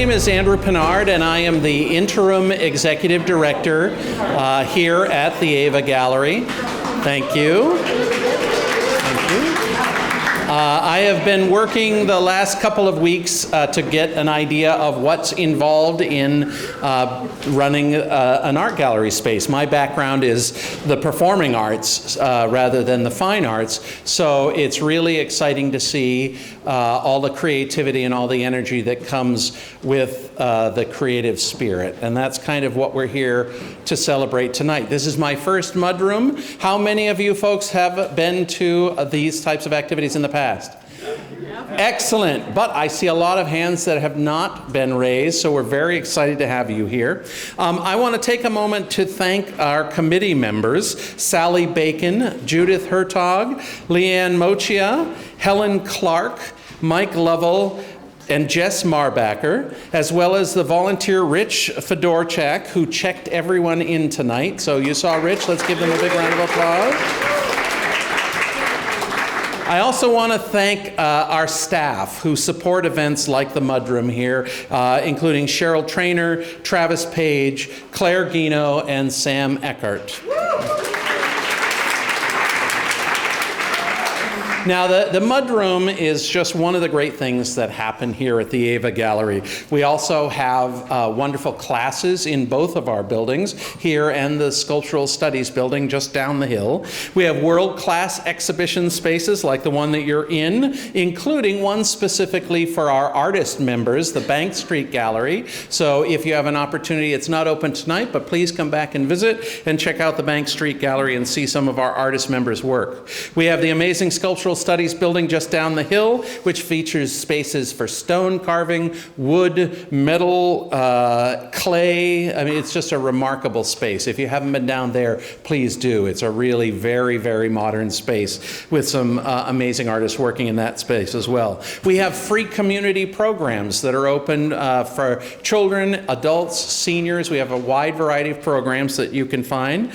name is Andrew Pinard, and I am the Interim Executive Director here at the AVA Gallery. Thank you. I have been working the last couple of weeks to get an idea of what's involved in running an art gallery space. My background is the performing arts rather than the fine arts, so it's really exciting to see all the creativity and all the energy that comes with the creative spirit. And that's kind of what we're here to celebrate tonight. This is my first Mudroom. How many of you folks have been to these types of activities in the past? Excellent, but I see a lot of hands that have not been raised, so we're very excited to have you here. I want to take a moment to thank our committee members, Sally Bacon, Judith Hertog, Lianne Moccia, Helen Clark, Mike Lovell, and Jess Marbacher, as well as the volunteer Rich Fedorchak, who checked everyone in tonight. So you saw Rich, let's give them a big round of applause. I also want to thank our staff who support events like the Mudroom here, including Cheryl Traynor, Travis Page, Claire Guino, and Sam Eckert. Now, the Mudroom is just one of the great things that happen here at the AVA Gallery. We also have wonderful classes in both of our buildings, here and the Sculptural Studies building just down the hill. We have world-class exhibition spaces like the one that you're in, including one specifically for our artist members, the Bank Street Gallery. So if you have an opportunity, it's not open tonight, but please come back and visit and check out the Bank Street Gallery and see some of our artist members' work. We have the amazing Sculptural Studies building just down the hill, which features spaces for stone carving, wood, metal, clay. I mean, it's just a remarkable space. If you haven't been down there, please do. It's a really very, very modern space with some amazing artists working in that space as well. We have free community programs that are open for children, adults, seniors. We have a wide variety of programs that you can find.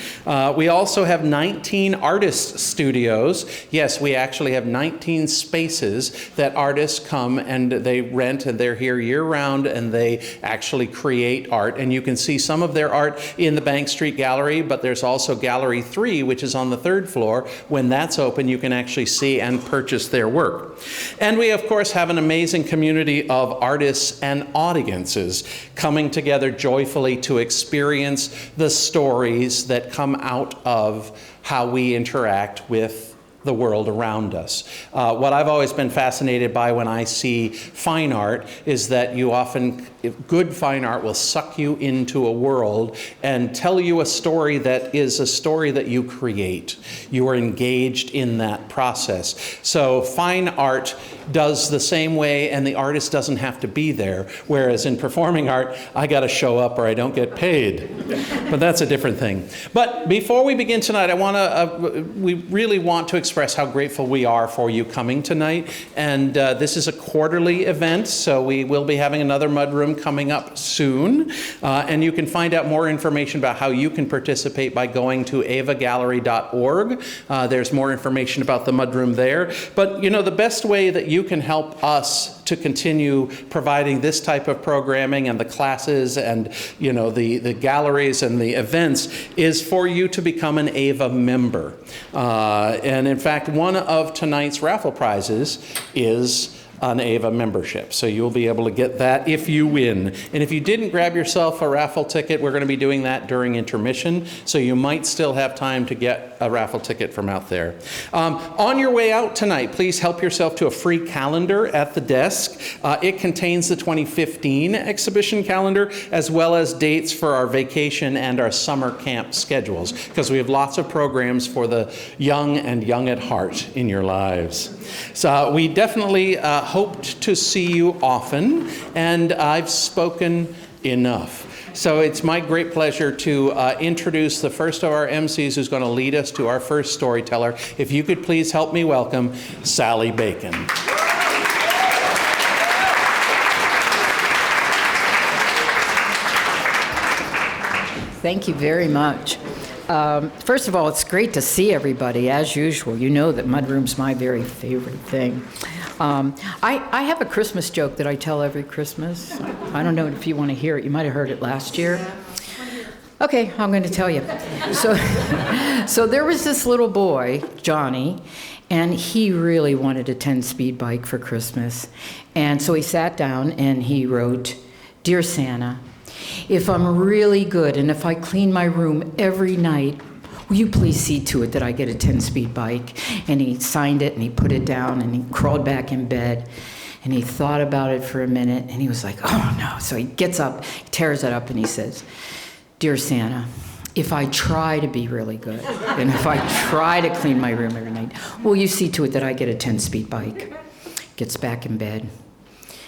We also have 19 artist studios. Yes, we actually have 19 spaces that artists come and they rent, and they're here year-round, and they actually create art. And you can see some of their art in the Bank Street Gallery, but there's also Gallery 3, which is on the 3rd floor. When that's open, you can actually see and purchase their work. And we, of course, have an amazing community of artists and audiences coming together joyfully to experience the stories that come out of how we interact with the world around us. What I've always been fascinated by when I see fine art is that you often, good fine art will suck you into a world and tell you a story that is a story that you create. You are engaged in that process. So fine art does the same way, and the artist doesn't have to be there. Whereas in performing art, I got to show up or I don't get paid. But that's a different thing. But before we begin tonight, we really want to express how grateful we are for you coming tonight. And this is a quarterly event, so we will be having another Mudroom coming up soon. And you can find out more information about how you can participate by going to avagallery.org. There's more information about the Mudroom there. But you know, the best way that you can help us to continue providing this type of programming and the classes and the galleries and the events is for you to become an AVA member. And in fact, one of tonight's raffle prizes is an AVA membership. So you'll be able to get that if you win. And if you didn't grab yourself a raffle ticket, we're going to be doing that during intermission. So you might still have time to get a raffle ticket from out there. On your way out tonight, please help yourself to a free calendar at the desk. It contains the 2015 exhibition calendar, as well as dates for our vacation and our summer camp schedules, because we have lots of programs for the young and young at heart in your lives. So we definitely hoped to see you often, and I've spoken enough. So it's my great pleasure to introduce the first of our MCs who's going to lead us to our first storyteller. If you could please help me welcome Sally Bacon. Thank you very much. First of all, it's great to see everybody, as usual. You know that Mudroom's my very favorite thing. I have a Christmas joke that I tell every Christmas. I don't know if you want to hear it. You might have heard it last year. Okay, I'm going to tell you. So there was this little boy, Johnny, and he really wanted a 10-speed bike for Christmas. And so he sat down and he wrote, "Dear Santa, if I'm really good and if I clean my room every night, will you please see to it that I get a 10-speed bike?" And he signed it and he put it down and he crawled back in bed and he thought about it for a minute and he was like, "Oh no." So he gets up, he tears it up and he says, "Dear Santa, if I try to be really good and if I try to clean my room every night, will you see to it that I get a 10-speed bike?" Gets back in bed.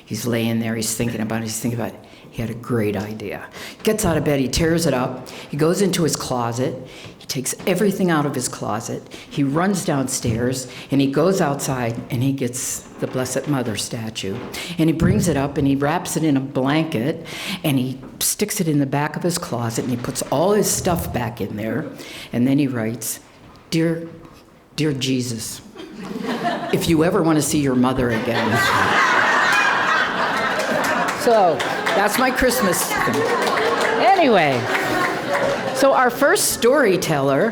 He's laying there, he's thinking about it. He had a great idea. Gets out of bed, he tears it up, he goes into his closet, he takes everything out of his closet, he runs downstairs, and he goes outside and he gets the Blessed Mother statue. And he brings it up and he wraps it in a blanket and he sticks it in the back of his closet and he puts all his stuff back in there. And then he writes, Dear Jesus, if you ever want to see your mother again." So that's my Christmas thing. Anyway, so our first storyteller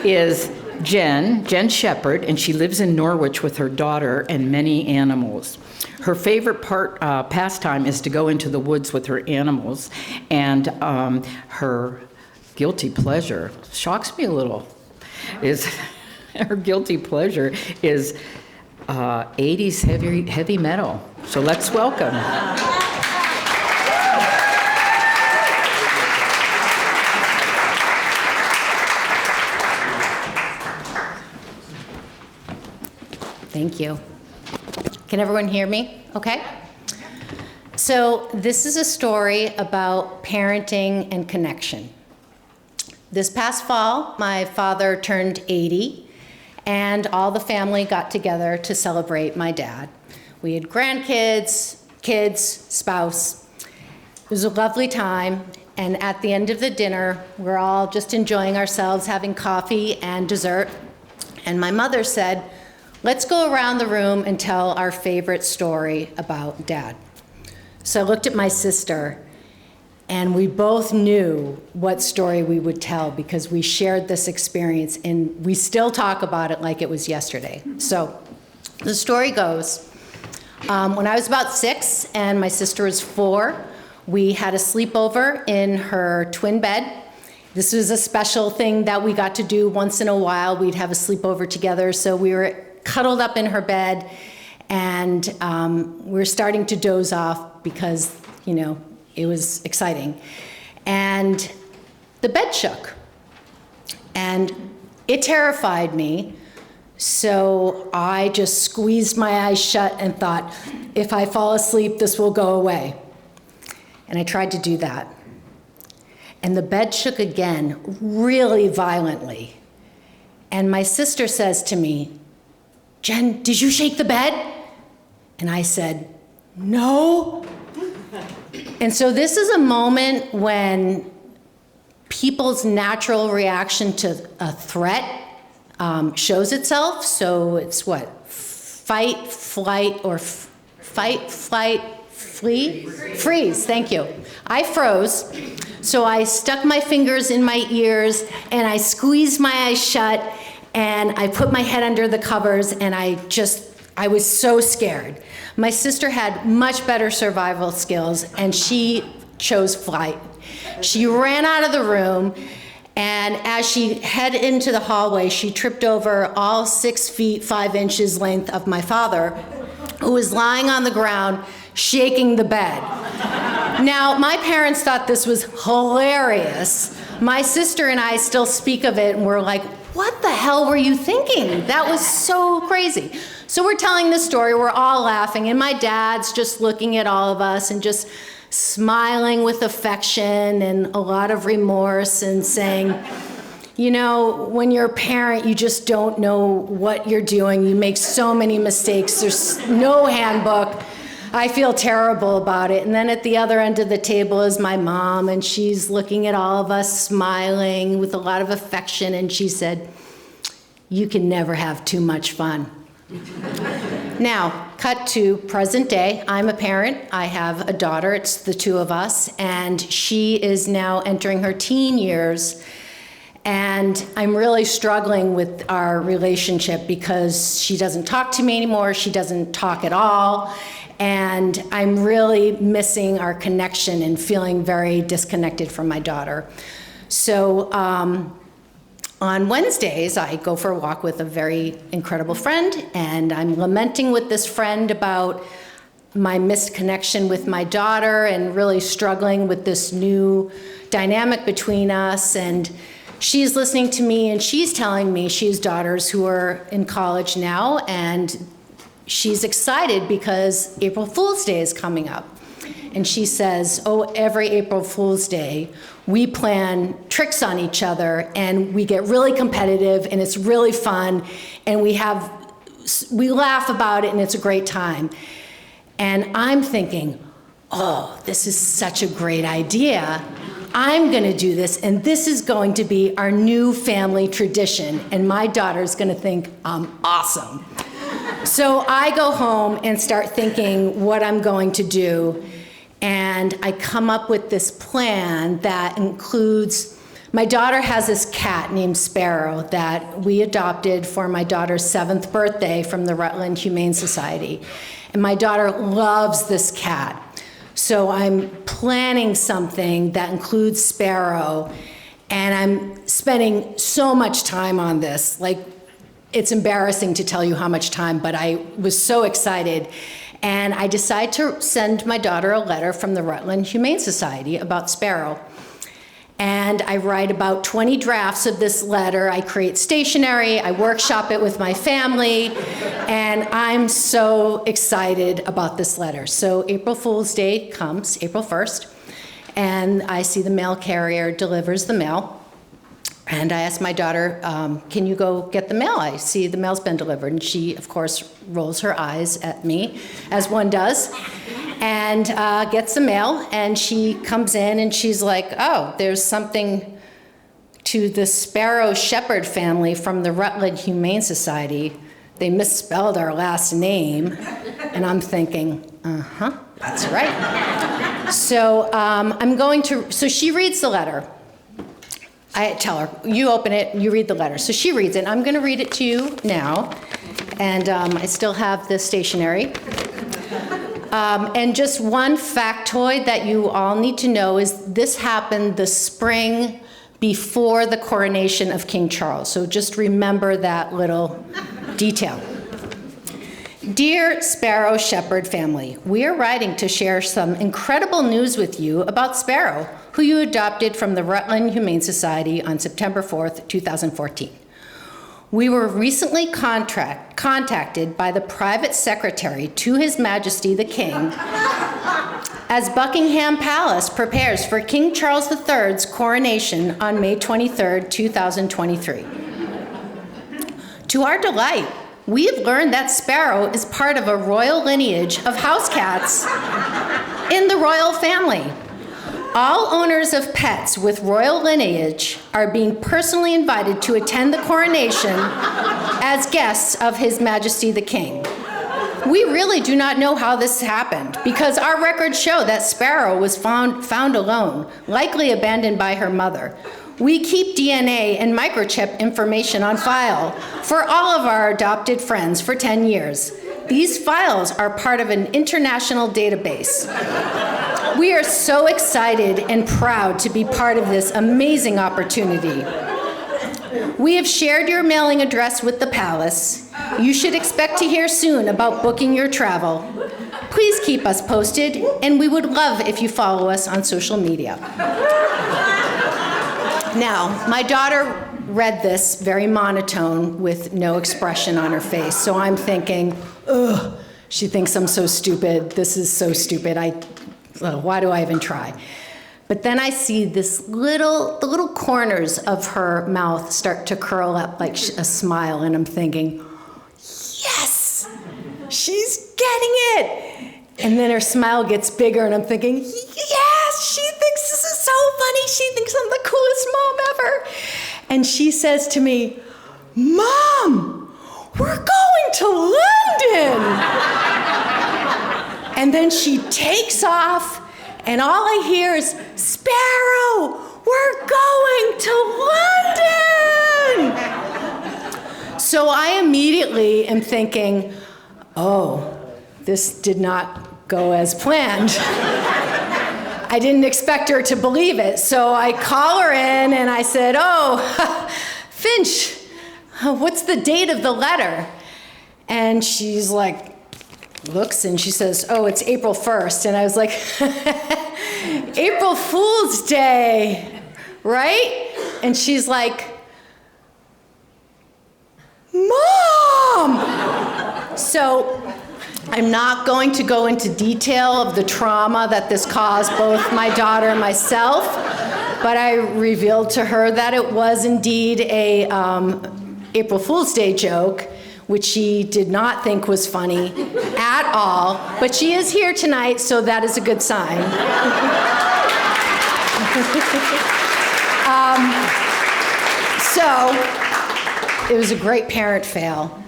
is Jen Shepherd, and she lives in Norwich with her daughter and many animals. Her favorite pastime is to go into the woods with her animals, and her guilty pleasure, shocks me a little, is her guilty pleasure is 80s heavy metal. So let's welcome. Thank you. Can everyone hear me? Okay. So this is a story about parenting and connection. This past fall, my father turned 80, and all the family got together to celebrate my dad. We had grandkids, kids, spouse. It was a lovely time, and at the end of the dinner, we're all just enjoying ourselves, having coffee and dessert. And my mother said, "Let's go around the room and tell our favorite story about Dad." So I looked at my sister, and we both knew what story we would tell because we shared this experience, and we still talk about it like it was yesterday. So the story goes, when I was about 6 and my sister was 4, we had a sleepover in her twin bed. This was a special thing that we got to do once in a while. We'd have a sleepover together, so we were cuddled up in her bed, and we were starting to doze off because, it was exciting. And the bed shook, and it terrified me, so I just squeezed my eyes shut and thought, if I fall asleep, this will go away. And I tried to do that. And the bed shook again, really violently. And my sister says to me, "Jen, did you shake the bed?" And I said, "No." And so this is a moment when people's natural reaction to a threat shows itself. So it's what? Fight, flight, or fight, flight, flee? Freeze, thank you. I froze. So I stuck my fingers in my ears and I squeezed my eyes shut and I put my head under the covers and I was so scared. My sister had much better survival skills and she chose flight. She ran out of the room, and as she headed into the hallway, she tripped over all 6 feet 5 inches length of my father, who was lying on the ground shaking the bed. Now, my parents thought this was hilarious. My sister and I still speak of it and we're like, what the hell were you thinking? That was so crazy. So we're telling this story, we're all laughing, and my dad's just looking at all of us and just smiling with affection and a lot of remorse and saying, when you're a parent, you just don't know what you're doing. You make so many mistakes. There's no handbook. I feel terrible about it. And then at the other end of the table is my mom, and she's looking at all of us smiling with a lot of affection, and she said, "You can never have too much fun." Now, cut to present day. I'm a parent. I have a daughter. It's the two of us, and she is now entering her teen years. And I'm really struggling with our relationship because she doesn't talk to me anymore. She doesn't talk at all. And I'm really missing our connection and feeling very disconnected from my daughter. So on Wednesdays, I go for a walk with a very incredible friend, and I'm lamenting with this friend about my missed connection with my daughter and really struggling with this new dynamic between us. And she's listening to me, and she's telling me she has daughters who are in college now, and she's excited because April Fool's Day is coming up. And she says, oh, every April Fool's Day, we plan tricks on each other, and we get really competitive, and it's really fun, and we laugh about it, and it's a great time. And I'm thinking, oh, this is such a great idea. I'm going to do this, and this is going to be our new family tradition, and my daughter's going to think I'm awesome. So I go home and start thinking what I'm going to do, and I come up with this plan that includes, my daughter has this cat named Sparrow that we adopted for my daughter's 7th birthday from the Rutland Humane Society. And my daughter loves this cat. So I'm planning something that includes Sparrow, and I'm spending so much time on this. Like, it's embarrassing to tell you how much time, but I was so excited. And I decide to send my daughter a letter from the Rutland Humane Society about Sparrow. And I write about 20 drafts of this letter. I create stationery, I workshop it with my family, and I'm so excited about this letter. So April Fool's Day comes, April 1st, and I see the mail carrier delivers the mail. And I asked my daughter, can you go get the mail? I see the mail's been delivered. And she, of course, rolls her eyes at me, as one does, and gets the mail. And she comes in and she's like, oh, there's something to the Sparrow Shepherd family from the Rutland Humane Society. They misspelled our last name. And I'm thinking, that's right. So so she reads the letter. I tell her, you open it, you read the letter. So she reads it. I'm going to read it to you now. And I still have the stationery. And just one factoid that you all need to know is this happened the spring before the coronation of King Charles. So just remember that little detail. Dear Sparrow Shepherd family, we are writing to share some incredible news with you about Sparrow, who you adopted from the Rutland Humane Society on September 4th, 2014. We were recently contacted by the private secretary to His Majesty the King as Buckingham Palace prepares for King Charles III's coronation on May 23rd, 2023. To our delight, we have learned that Sparrow is part of a royal lineage of house cats in the royal family. All owners of pets with royal lineage are being personally invited to attend the coronation as guests of His Majesty the King. We really do not know how this happened because our records show that Sparrow was found alone, likely abandoned by her mother. We keep DNA and microchip information on file for all of our adopted friends for 10 years. These files are part of an international database. We are so excited and proud to be part of this amazing opportunity. We have shared your mailing address with the palace. You should expect to hear soon about booking your travel. Please keep us posted, and we would love if you follow us on social media. Now, my daughter read this very monotone with no expression on her face, so I'm thinking, ugh, she thinks I'm so stupid. This is so stupid. Why do I even try? But then I see the little corners of her mouth start to curl up like a smile, and I'm thinking, yes, she's getting it. And then her smile gets bigger, and I'm thinking, yes, she thinks this is so funny. She thinks I'm the coolest mom ever. And she says to me, Mom, we're going to London. And then she takes off, and all I hear is, Sparrow, we're going to London. So I immediately am thinking, oh, this did not go as planned. I didn't expect her to believe it. So I call her in and I said, oh, Finch, what's the date of the letter? And she's like, looks and she says, oh, it's April 1st. And I was like, April Fool's Day, right? And she's like, Mom! So I'm not going to go into detail of the trauma that this caused both my daughter and myself, but I revealed to her that it was indeed a April Fool's Day joke, which she did not think was funny at all, but she is here tonight, so that is a good sign. So it was a great parent fail,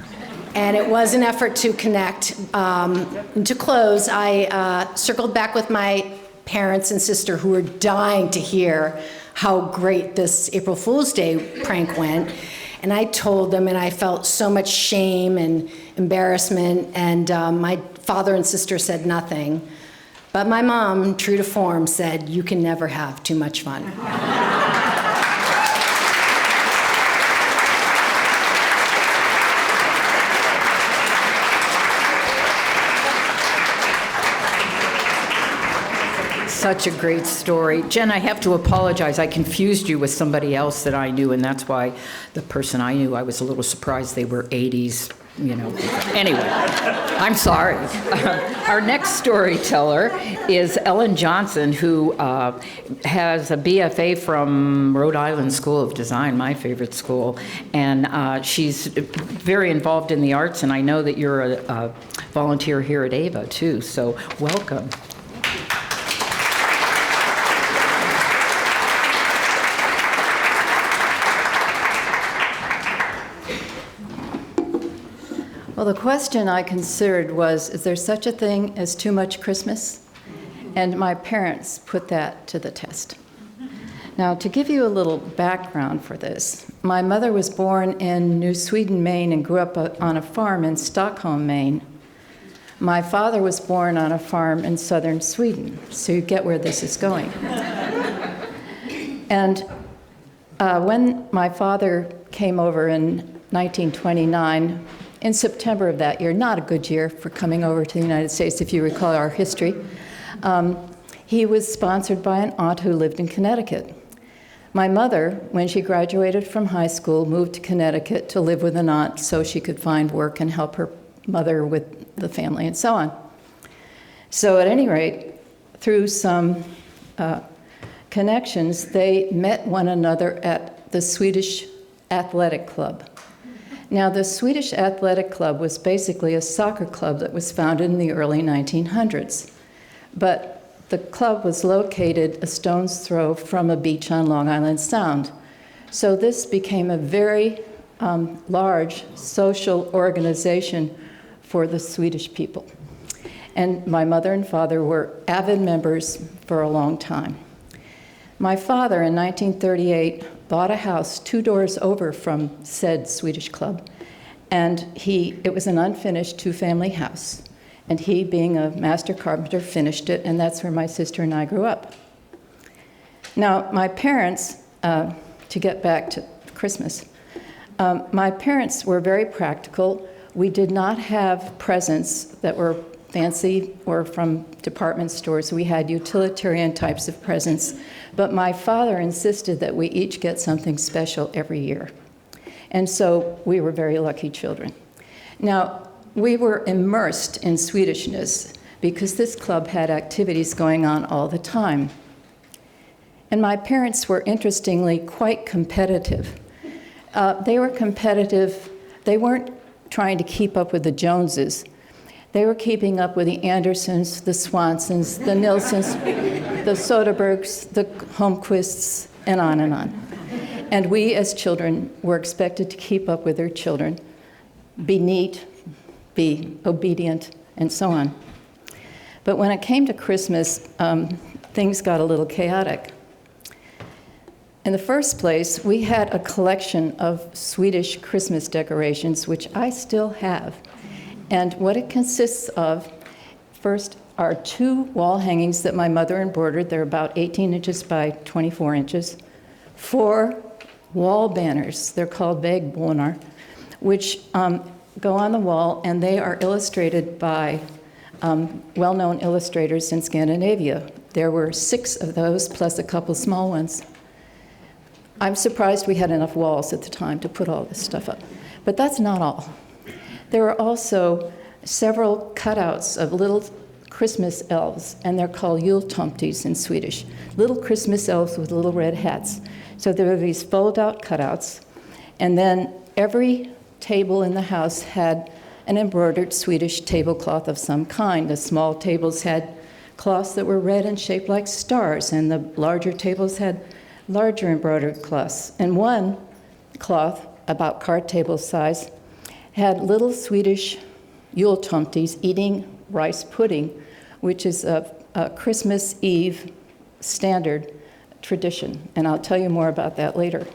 and it was an effort to connect. To close, I circled back with my parents and sister who were dying to hear how great this April Fool's Day prank went. And I told them, and I felt so much shame and embarrassment, and my father and sister said nothing. But my mom, true to form, said, you can never have too much fun. Such a great story. Jen, I have to apologize. I confused you with somebody else that I knew, and that's why the person I knew, I was a little surprised they were 80s, you know. Anyway, I'm sorry. Our next storyteller is Ellen Jonsson, who has a BFA from Rhode Island School of Design, my favorite school, and she's very involved in the arts, and I know that you're a volunteer here at AVA, too, so welcome. Well, the question I considered was, is there such a thing as too much Christmas? And my parents put that to the test. Now, to give you a little background for this, my mother was born in New Sweden, Maine, and grew up on a farm in Stockholm, Maine. My father was born on a farm in southern Sweden, so you get where this is going. And when my father came over in 1929, in September of that year, not a good year for coming over to the United States, if you recall our history, he was sponsored by an aunt who lived in Connecticut. My mother, when she graduated from high school, moved to Connecticut to live with an aunt so she could find work and help her mother with the family and so on. So at any rate, through some connections, they met one another at the Swedish Athletic Club. Now, the Swedish Athletic Club was basically a soccer club that was founded in the early 1900s. But the club was located a stone's throw from a beach on Long Island Sound. So this became a very large social organization for the Swedish people. And my mother and father were avid members for a long time. My father, in 1938, bought a house 2 doors over from said Swedish club, and it was an unfinished 2-family house. And he, being a master carpenter, finished it, and that's where my sister and I grew up. Now, my parents, to get back to Christmas, my parents were very practical. We did not have presents that were fancy or from department stores. We had utilitarian types of presents. But my father insisted that we each get something special every year. And so we were very lucky children. Now, we were immersed in Swedishness because this club had activities going on all the time. And my parents were, interestingly, quite competitive. They were competitive. They weren't trying to keep up with the Joneses. They were keeping up with the Andersons, the Swansons, the Nilsons, the Soderbergs, the Holmquists, and on and on. And we, as children, were expected to keep up with their children, be neat, be obedient, and so on. But when it came to Christmas, things got a little chaotic. In the first place, we had a collection of Swedish Christmas decorations, which I still have. And what it consists of, first, are 2 wall hangings that my mother embroidered. They're about 18 inches by 24 inches. 4 wall banners, they're called väggbonar, which go on the wall, and they are illustrated by well-known illustrators in Scandinavia. There were 6 of those, plus a couple small ones. I'm surprised we had enough walls at the time to put all this stuff up. But that's not all. There are also several cutouts of little Christmas elves, and they're called jultomtes in Swedish. Little Christmas elves with little red hats. So there are these fold-out cutouts, and then every table in the house had an embroidered Swedish tablecloth of some kind. The small tables had cloths that were red and shaped like stars, and the larger tables had larger embroidered cloths. And one cloth, about card table size, had little Swedish jultomtes eating rice pudding, which is a Christmas Eve standard tradition. And I'll tell you more about that later.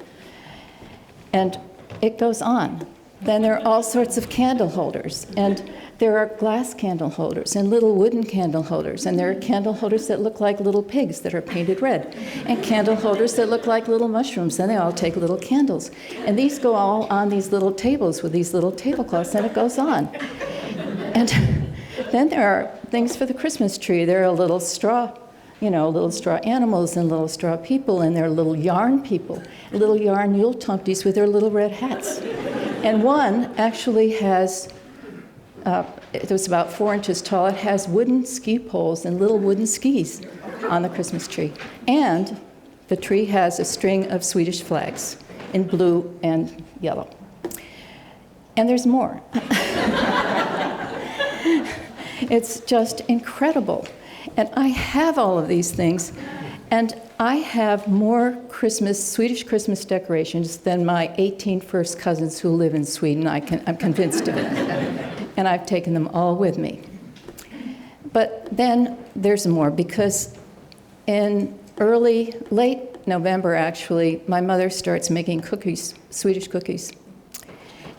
And it goes on. Then there are all sorts of candle holders, and there are glass candle holders and little wooden candle holders, and there are candle holders that look like little pigs that are painted red, and candle holders that look like little mushrooms, and they all take little candles. And these go all on these little tables with these little tablecloths, and it goes on. And then there are things for the Christmas tree. There are little straw, little straw animals and little straw people, and there are little yarn people, little yarn jultomtes with their little red hats. And one actually has, it was about 4 inches tall, it has wooden ski poles and little wooden skis on the Christmas tree. And the tree has a string of Swedish flags in blue and yellow. And there's more. It's just incredible. And I have all of these things, and I have more Swedish Christmas decorations than my 18 first cousins who live in Sweden. I'm convinced of it. And I've taken them all with me. But then there's more, because in late November, actually, my mother starts making cookies, Swedish cookies.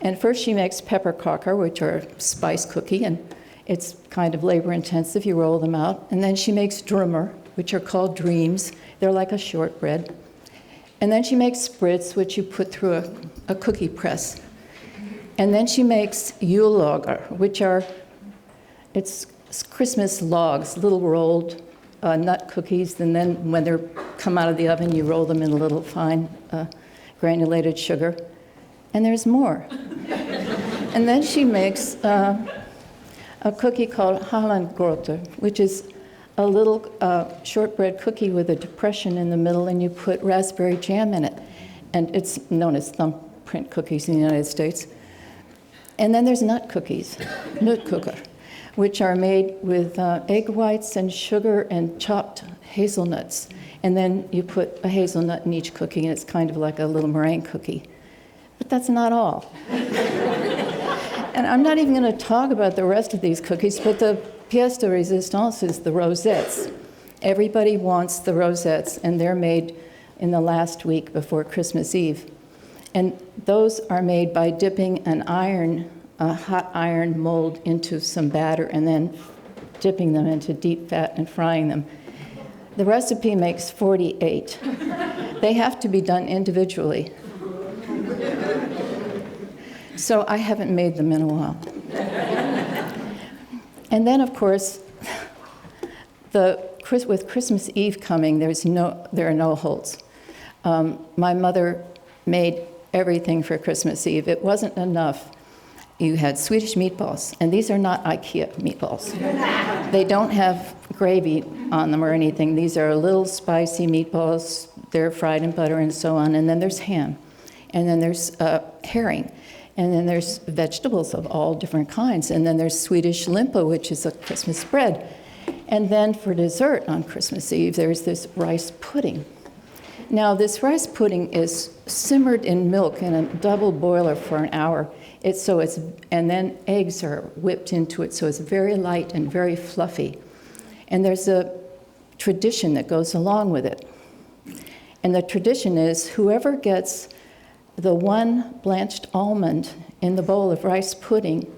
And first she makes pepparkakor, which are a spice cookie, and it's kind of labor intensive. You roll them out. And then she makes drummer, which are called dreams. They're like a shortbread. And then she makes spritz, which you put through a cookie press. And then she makes jullagar, which are, it's Christmas logs, little rolled nut cookies. And then when they come out of the oven, you roll them in a little fine granulated sugar. And there's more. And then she makes a cookie called Hallandgrotter, which is a little shortbread cookie with a depression in the middle, and you put raspberry jam in it. And it's known as thumbprint cookies in the United States. And then there's nut cookies, nutkoker, which are made with egg whites and sugar and chopped hazelnuts. And then you put a hazelnut in each cookie, and it's kind of like a little meringue cookie. But that's not all. And I'm not even going to talk about the rest of these cookies, but the pièce de résistance is the rosettes. Everybody wants the rosettes, and they're made in the last week before Christmas Eve. And those are made by dipping a hot iron mold into some batter and then dipping them into deep fat and frying them. The recipe makes 48. They have to be done individually. So I haven't made them in a while. And then, of course, with Christmas Eve coming, there are no holds. My mother made everything for Christmas Eve. It wasn't enough. You had Swedish meatballs, and these are not IKEA meatballs. They don't have gravy on them or anything. These are little spicy meatballs. They're fried in butter and so on. And then there's ham. And then there's herring. And then there's vegetables of all different kinds. And then there's Swedish limpa, which is a Christmas bread. And then for dessert on Christmas Eve, there's this rice pudding. Now, this rice pudding is simmered in milk in a double boiler for an hour. And then eggs are whipped into it, so it's very light and very fluffy. And there's a tradition that goes along with it. And the tradition is whoever gets the one blanched almond in the bowl of rice pudding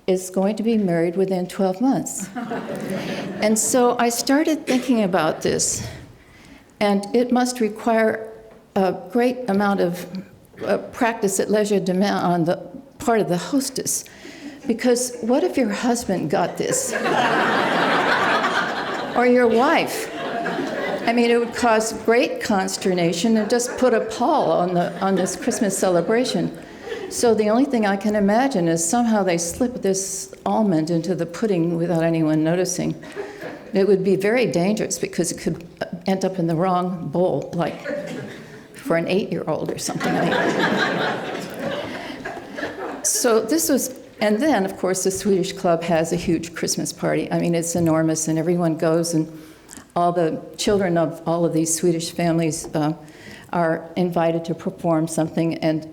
is going to be married within 12 months. And so I started thinking about this, and it must require a great amount of practice at leisure demain on the part of the hostess. Because what if your husband got this? Or your wife? I mean, it would cause great consternation and just put a pall on this Christmas celebration. So the only thing I can imagine is somehow they slip this almond into the pudding without anyone noticing. It would be very dangerous because it could end up in the wrong bowl, like for an 8-year-old or something. So this was, and then of course the Swedish club has a huge Christmas party. I mean, it's enormous and everyone goes, and all the children of all of these Swedish families are invited to perform something, and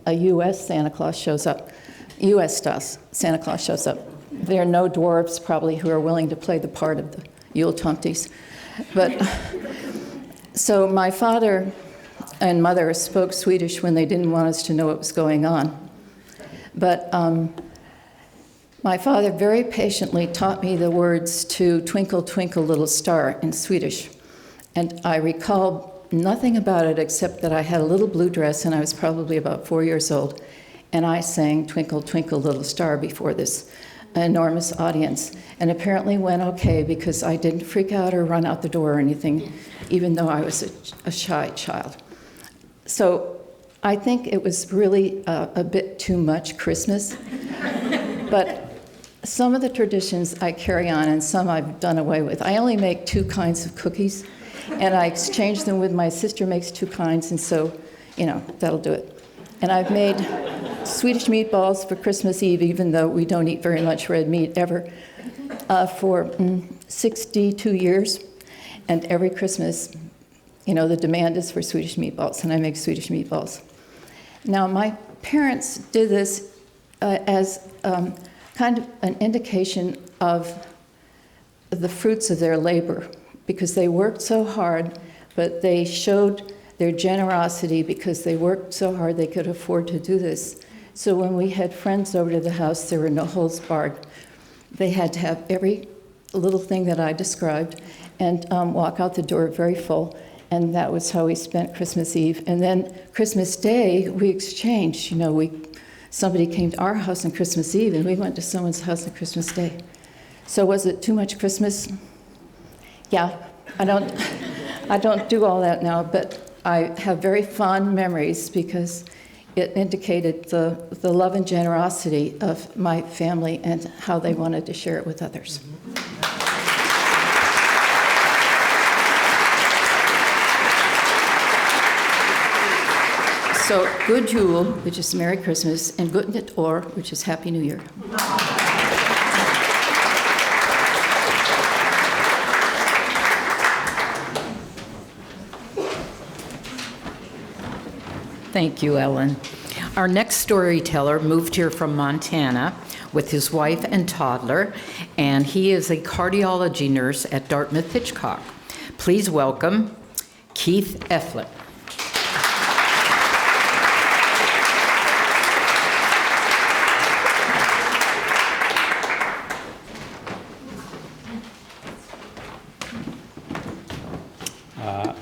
a U.S. Santa Claus shows up. U.S. style Santa Claus shows up. There are no dwarves probably who are willing to play the part of the Yule Tomties. But so my father and mother spoke Swedish when they didn't want us to know what was going on. But my father very patiently taught me the words to Twinkle, Twinkle, Little Star in Swedish. And I recall nothing about it except that I had a little blue dress and I was probably about 4 years old. And I sang Twinkle, Twinkle, Little Star before this enormous audience. And apparently went okay because I didn't freak out or run out the door or anything, even though I was a shy child. So I think it was really a bit too much Christmas. But some of the traditions I carry on and some I've done away with. I only make 2 kinds of cookies, and I exchange them with my sister makes 2 kinds, and so, that'll do it. And I've made Swedish meatballs for Christmas Eve, even though we don't eat very much red meat ever, for 62 years. And every Christmas, the demand is for Swedish meatballs, and I make Swedish meatballs. Now, my parents did this as kind of an indication of the fruits of their labor, because they worked so hard, but they showed their generosity because they worked so hard they could afford to do this. So when we had friends over to the house, there were no holds barred. They had to have every little thing that I described and walk out the door very full. And that was how we spent Christmas Eve. And then Christmas Day, we exchanged. Somebody came to our house on Christmas Eve, and we went to someone's house on Christmas Day. So was it too much Christmas? Yeah, I don't do all that now, but I have very fond memories because it indicated the love and generosity of my family and how they wanted to share it with others. So, Good Jul, which is Merry Christmas, and Gott Nytt År, which is Happy New Year. Thank you, Ellen. Our next storyteller moved here from Montana with his wife and toddler, and he is a cardiology nurse at Dartmouth-Hitchcock. Please welcome Keith Elfland.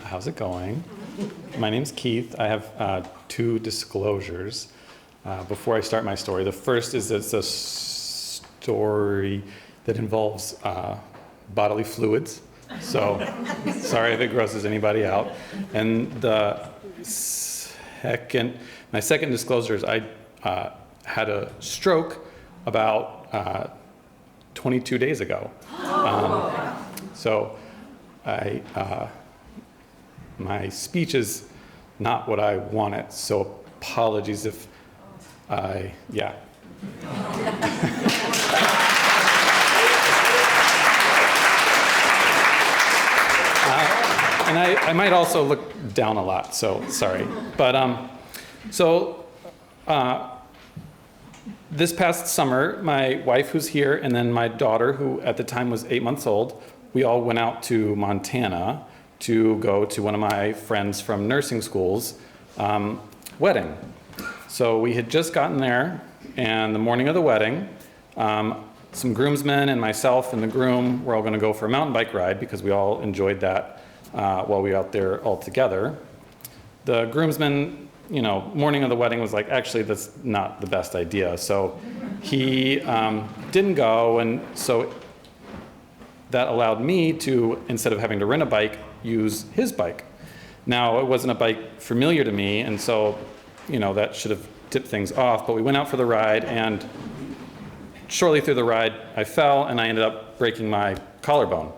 How's it going? My name's Keith. I have 2 disclosures before I start my story. The first is it's a story that involves bodily fluids. So sorry if it grosses anybody out. And my second disclosure is I had a stroke about 22 days ago. So my speech is not what I wanted, so apologies if yeah. And I might also look down a lot, so sorry. But this past summer, my wife who's here, and then my daughter, who at the time was 8 months old, we all went out to Montana to go to one of my friends from nursing school's wedding. So we had just gotten there, and the morning of the wedding, some groomsmen and myself and the groom were all going to go for a mountain bike ride because we all enjoyed that while we were out there all together. The groomsman, morning of the wedding was like, actually, that's not the best idea. So he didn't go, and so that allowed me to, instead of having to rent a bike, use his bike. Now, it wasn't a bike familiar to me, and so, that should have tipped things off, but we went out for the ride, and shortly through the ride, I fell, and I ended up breaking my collarbone.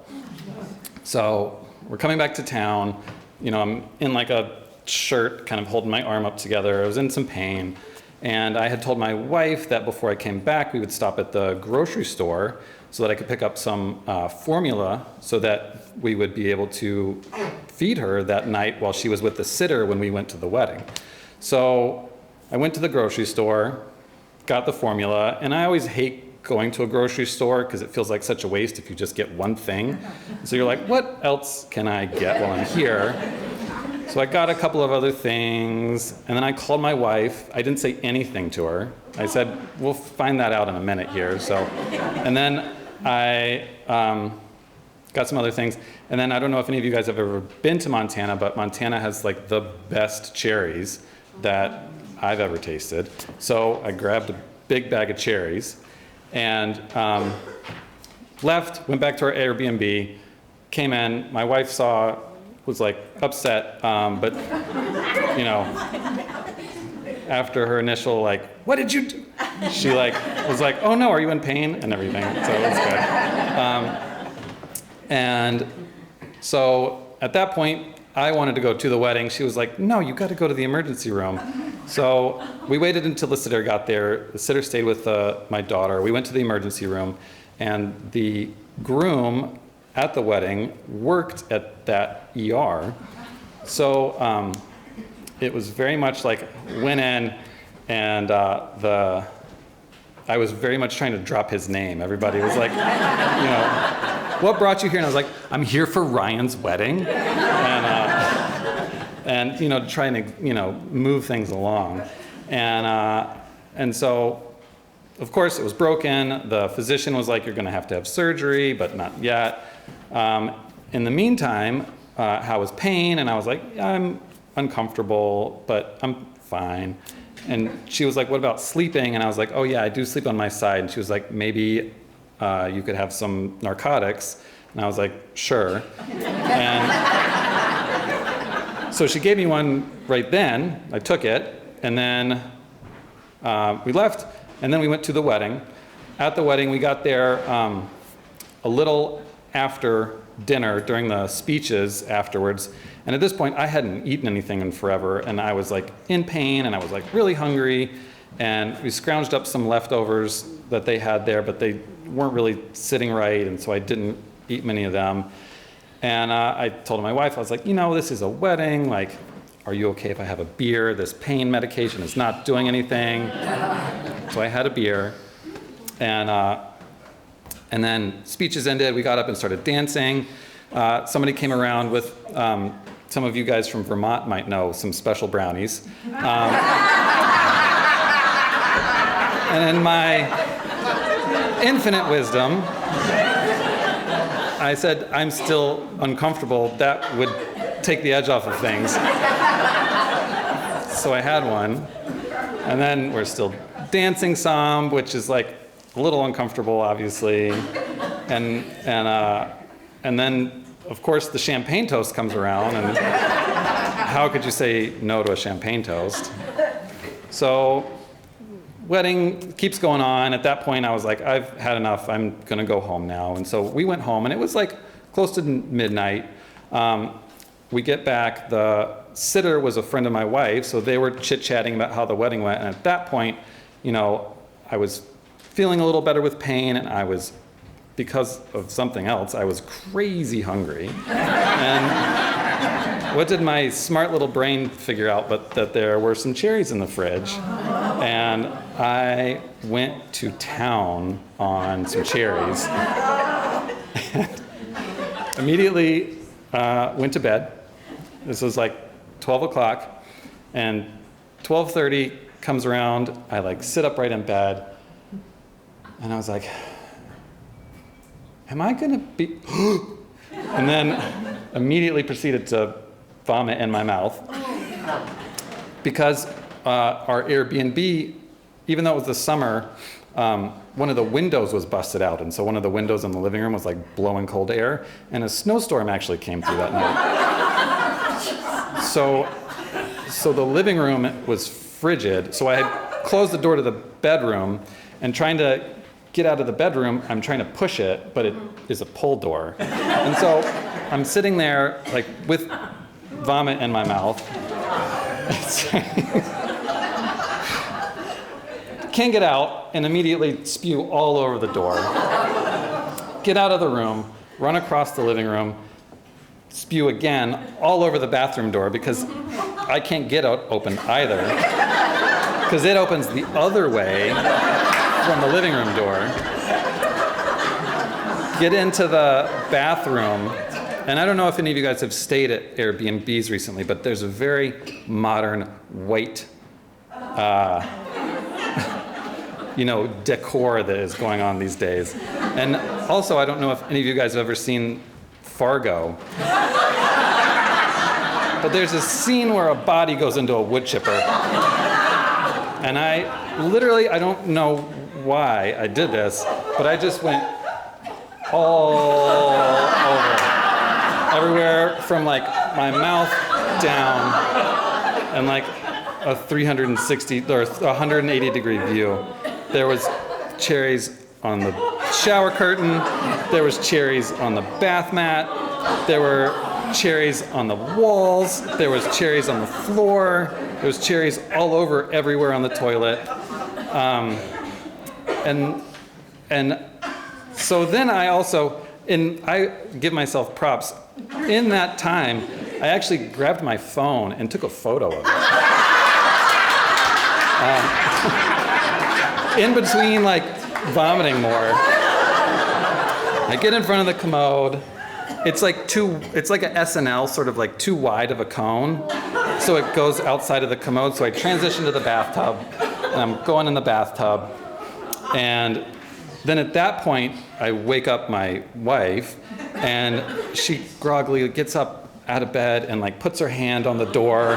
So we're coming back to town, I'm in like a shirt, kind of holding my arm up together. I was in some pain, and I had told my wife that before I came back, we would stop at the grocery store so that I could pick up some formula so that we would be able to feed her that night while she was with the sitter when we went to the wedding. So I went to the grocery store, got the formula, and I always hate going to a grocery store because it feels like such a waste if you just get one thing. So you're like, what else can I get while I'm here? So I got a couple of other things, and then I called my wife. I didn't say anything to her. I said, we'll find that out in a minute here. So, and then I got some other things. And then I don't know if any of you guys have ever been to Montana, but Montana has like the best cherries that I've ever tasted. So I grabbed a big bag of cherries and left, went back to our Airbnb, came in. My wife was like upset, but after her initial like, what did you do? She was like, oh no, are you in pain? And everything, so it was good. And so at that point, I wanted to go to the wedding. She was like, no, you got to go to the emergency room. So we waited until the sitter got there. The sitter stayed with my daughter. We went to the emergency room, and the groom at the wedding worked at that ER. So it was very much like, went in, and I was very much trying to drop his name. Everybody was like, what brought you here? And I was like, I'm here for Ryan's wedding. And trying to, move things along. And so, of course, it was broken. The physician was like, you're going to have surgery, but not yet. In the meantime, how was pain? And I was like, yeah, I'm uncomfortable, but I'm fine. And she was like, what about sleeping? And I was like, oh yeah, I do sleep on my side. And she was like, maybe you could have some narcotics. And I was like, sure. And so she gave me one right then. I took it, and then we left, and then we went to the wedding. At the wedding, we got there a little after dinner during the speeches afterwards. And at this point, I hadn't eaten anything in forever, and I was like in pain, and I was like really hungry. And we scrounged up some leftovers that they had there, but they weren't really sitting right, and so I didn't eat many of them. And I told my wife, I was like, this is a wedding. Like, are you okay if I have a beer? This pain medication is not doing anything. So I had a beer. And then speeches ended. We got up and started dancing. Somebody came around with, some of you guys from Vermont might know, some special brownies. And in my infinite wisdom, I said, I'm still uncomfortable. That would take the edge off of things. So I had one. And then we're still dancing some, which is like a little uncomfortable, obviously. And then, of course, the champagne toast comes around. And how could you say no to a champagne toast? So wedding keeps going on. At that point, I was like, I've had enough. I'm going to go home now. And so we went home, and it was like close to midnight. We get back. The sitter was a friend of my wife, so they were chit-chatting about how the wedding went. And at that point, I was feeling a little better with pain, and I was, because of something else, I was crazy hungry. And what did my smart little brain figure out but that there were some cherries in the fridge? And I went to town on some cherries. And immediately went to bed. This was like 12 o'clock. And 12:30 comes around. I like sit upright in bed. And I was like, am I gonna be? And then immediately proceeded to vomit in my mouth. Because our Airbnb, even though it was the summer, one of the windows was busted out. And so one of the windows in the living room was like blowing cold air. And a snowstorm actually came through that night. So the living room was frigid. So I had closed the door to the bedroom, and trying to get out of the bedroom, I'm trying to push it, but it is a pull door. And so I'm sitting there like with vomit in my mouth. Can't get out, and immediately spew all over the door. Get out of the room, run across the living room, spew again all over the bathroom door because I can't get out open either. Because it opens the other way from the living room door. Get into the bathroom, and I don't know if any of you guys have stayed at Airbnbs recently, but there's a very modern white decor that is going on these days. And also, I don't know if any of you guys have ever seen Fargo. But there's a scene where a body goes into a wood chipper. And I don't know why I did this, but I just went all over. Everywhere from like my mouth down and like a 360 or 180 degree view. There was cherries on the shower curtain. There was cherries on the bath mat. There were cherries on the walls. There was cherries on the floor. There was cherries all over everywhere on the toilet. And so then I give myself props. In that time, I actually grabbed my phone and took a photo of it. In between like vomiting more, I get in front of the commode. It's like a SNL, sort of like too wide of a cone. So it goes outside of the commode. So I transition to the bathtub, and I'm going in the bathtub. And then at that point, I wake up my wife, and she groggily gets up out of bed and like puts her hand on the door.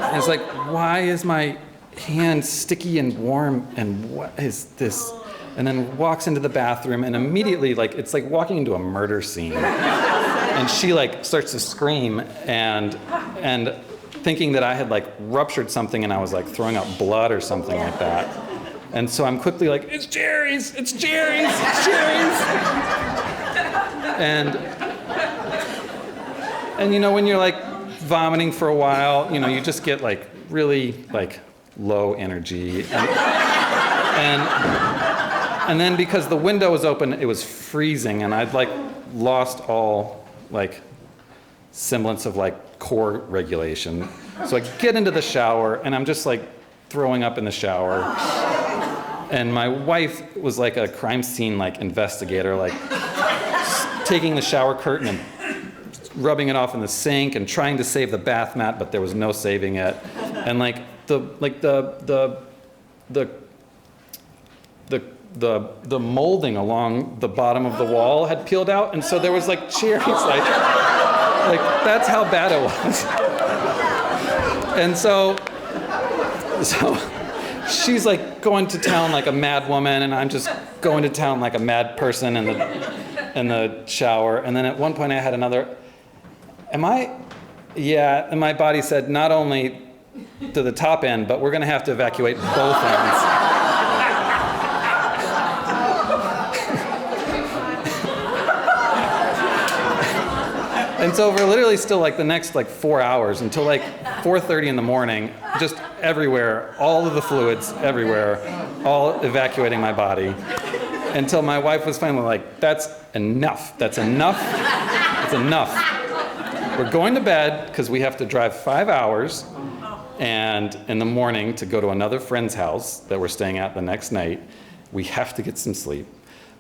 And it's like, why is my hand sticky and warm, and what is this? And then walks into the bathroom, and immediately, like, it's like walking into a murder scene. And she like starts to scream and thinking that I had like ruptured something and I was like throwing up blood or something like that. And so I'm quickly like, it's cherries, it's cherries, it's cherries. And when you're like vomiting for a while, you just get like really like low energy. And then because the window was open, it was freezing, and I'd like lost all like semblance of like core regulation. So I get into the shower, and I'm just like throwing up in the shower. And my wife was like a crime scene like investigator, like taking the shower curtain and rubbing it off in the sink and trying to save the bath mat, but there was no saving it. And like the molding along the bottom of the wall had peeled out, and so there was like cherries, like that's how bad it was. And so she's like going to town like a mad woman, and I'm just going to town like a mad person in the shower. And then at one point I had another, and my body said, not only to the top end, but we're gonna have to evacuate both ends. And so for literally still like the next like 4 hours until like 4:30 in the morning, just everywhere, all of the fluids everywhere, all evacuating my body, until my wife was finally like, that's enough, that's enough, it's enough. we're going to bed because we have to drive 5 hours and in the morning to go to another friend's house that we're staying at the next night. We have to get some sleep.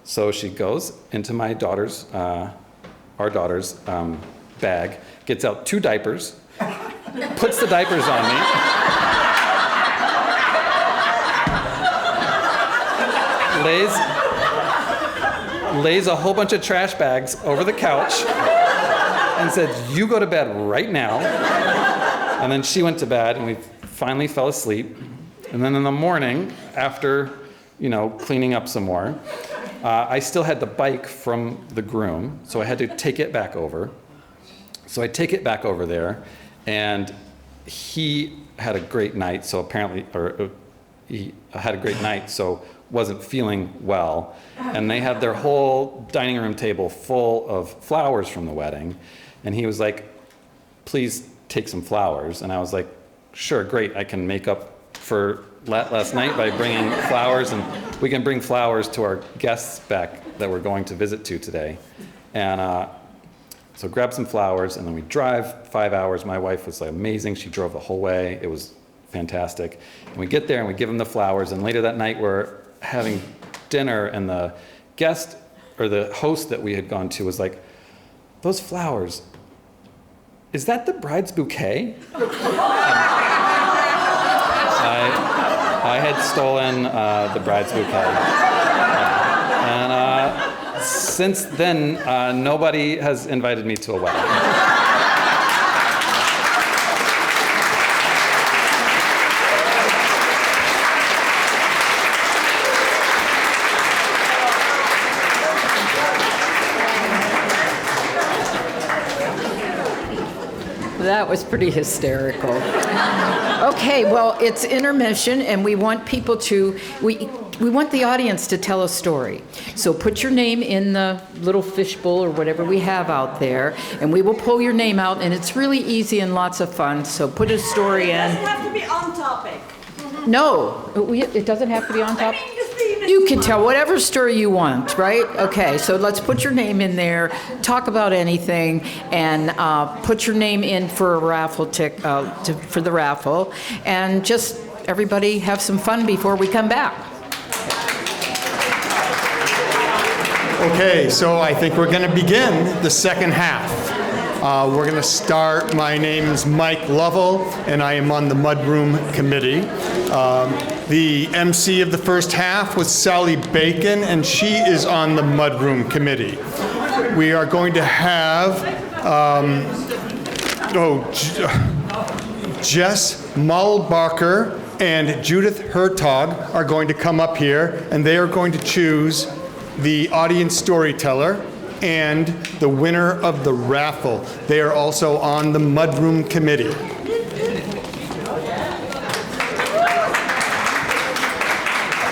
So she goes into my daughter's, our daughter's bag, gets out 2 diapers, puts the diapers on me. Lays a whole bunch of trash bags over the couch and said, "You go to bed right now." And then she went to bed and we finally fell asleep. And then in the morning, after, cleaning up some more, I still had the bike from the groom, so I had to take it back over. So I take it back over there, and he had a great night, so apparently, he had a great night, so wasn't feeling well. And they had their whole dining room table full of flowers from the wedding. And he was like, "Please take some flowers." And I was like, "Sure, great, I can make up for last night by bringing flowers, and we can bring flowers to our guests back that we're going to visit to today." And so grab some flowers, and then we drive 5 hours. My wife was like amazing. She drove the whole way. It was fantastic. And we get there and we give them the flowers, and later that night we're having dinner, and the guest or the host that we had gone to was like, "Those flowers, is that the bride's bouquet?" I had stolen the bride's bouquet. And since then, nobody has invited me to a wedding. That was pretty hysterical. Okay, well, it's intermission, and we want people to, we want the audience to tell a story. So put your name in the little fishbowl or whatever we have out there, and we will pull your name out, and it's really easy and lots of fun. So put a story in. It doesn't have to be on topic. No, it doesn't have to be on top. I mean, the theme is You can tell whatever story you want, right? Okay, so let's put your name in there, talk about anything, and put your name in for a raffle for the raffle, and just everybody have some fun before we come back. Okay, so I think we're going to begin the second half. We're going to start. My name is Mike Lovell, and I am on the Mudroom Committee. The MC of the first half was Sally Bacon, and she is on the Mudroom Committee. We are going to have Jess Mullbacher and Judith Hertog are going to come up here, and they are going to choose the audience storyteller and the winner of the raffle. They are also on the Mudroom Committee.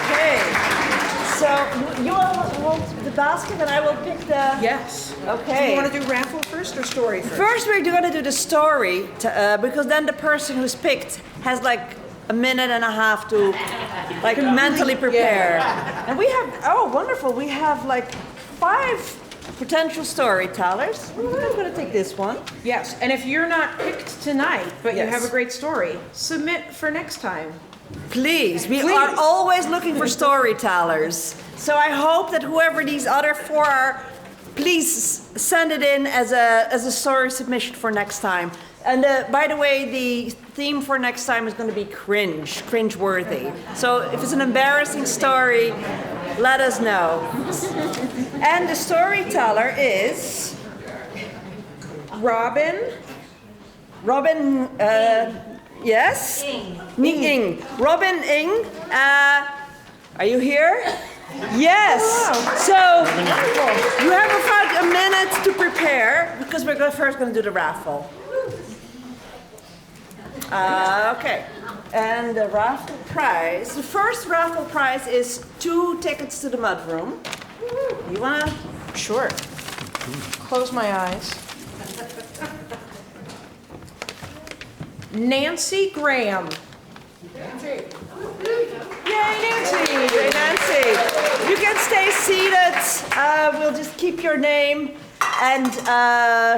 okay. So you all hold the basket, and I will pick the. Yes. Okay. Do you want to do raffle first or story first? First, we're going to do the story, because then the person who's picked has like a minute and a half to like mentally prepare. Yeah. And we have, wonderful, we have like 5 potential storytellers. I'm going to take this one. Yes, and if you're not picked tonight, but you Yes. have a great story, submit for next time. Please, we Please. are always looking for storytellers. So I hope that whoever these other 4 are, please send it in as a story submission for next time. And by the way, the theme for next time is going to be cringe-worthy. So if it's an embarrassing story, let us know. And the storyteller is Robin. Yes? Ing. Robin Ing. Are you here? Yes. So you have about a minute to prepare, because we're first going to do the raffle. Okay. And the raffle prize. The first raffle prize is 2 tickets to the Mudroom. You wanna? Sure. Close my eyes. Nancy Graham. Yay, Nancy! Yay, Nancy! You can stay seated. We'll just keep your name. And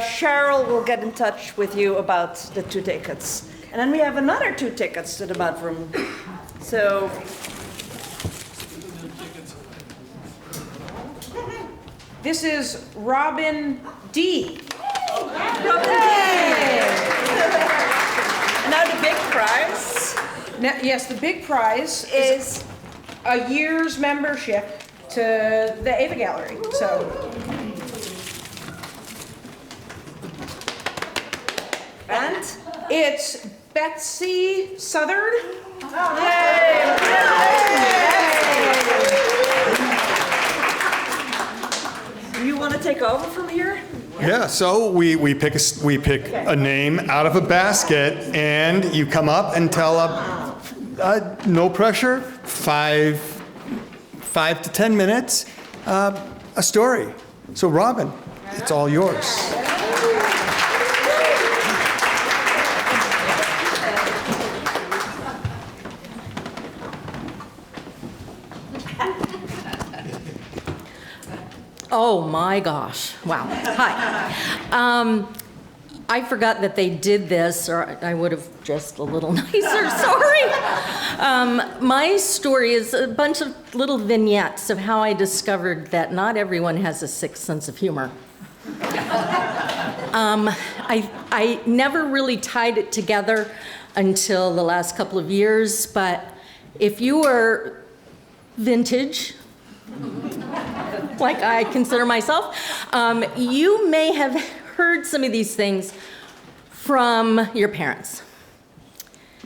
Cheryl will get in touch with you about the 2 tickets. And then we have another 2 tickets to the Mudroom. So. This is Robin D. Robin D. Now the big prize Now, yes, the big prize is a year's membership to the AVA Gallery. So, and it's Betsy Southard. You want to take over from here? Yeah, so we pick a name out of a basket, and you come up and tell no pressure, 5 to 10 minutes, a story. So Robin, it's all yours. Oh my gosh, wow, hi. I forgot that they did this, or I would have dressed a little nicer, sorry. My story is a bunch of little vignettes of how I discovered that not everyone has a sixth sense of humor. I never really tied it together until the last couple of years, but if you were vintage, like I consider myself, you may have heard some of these things from your parents,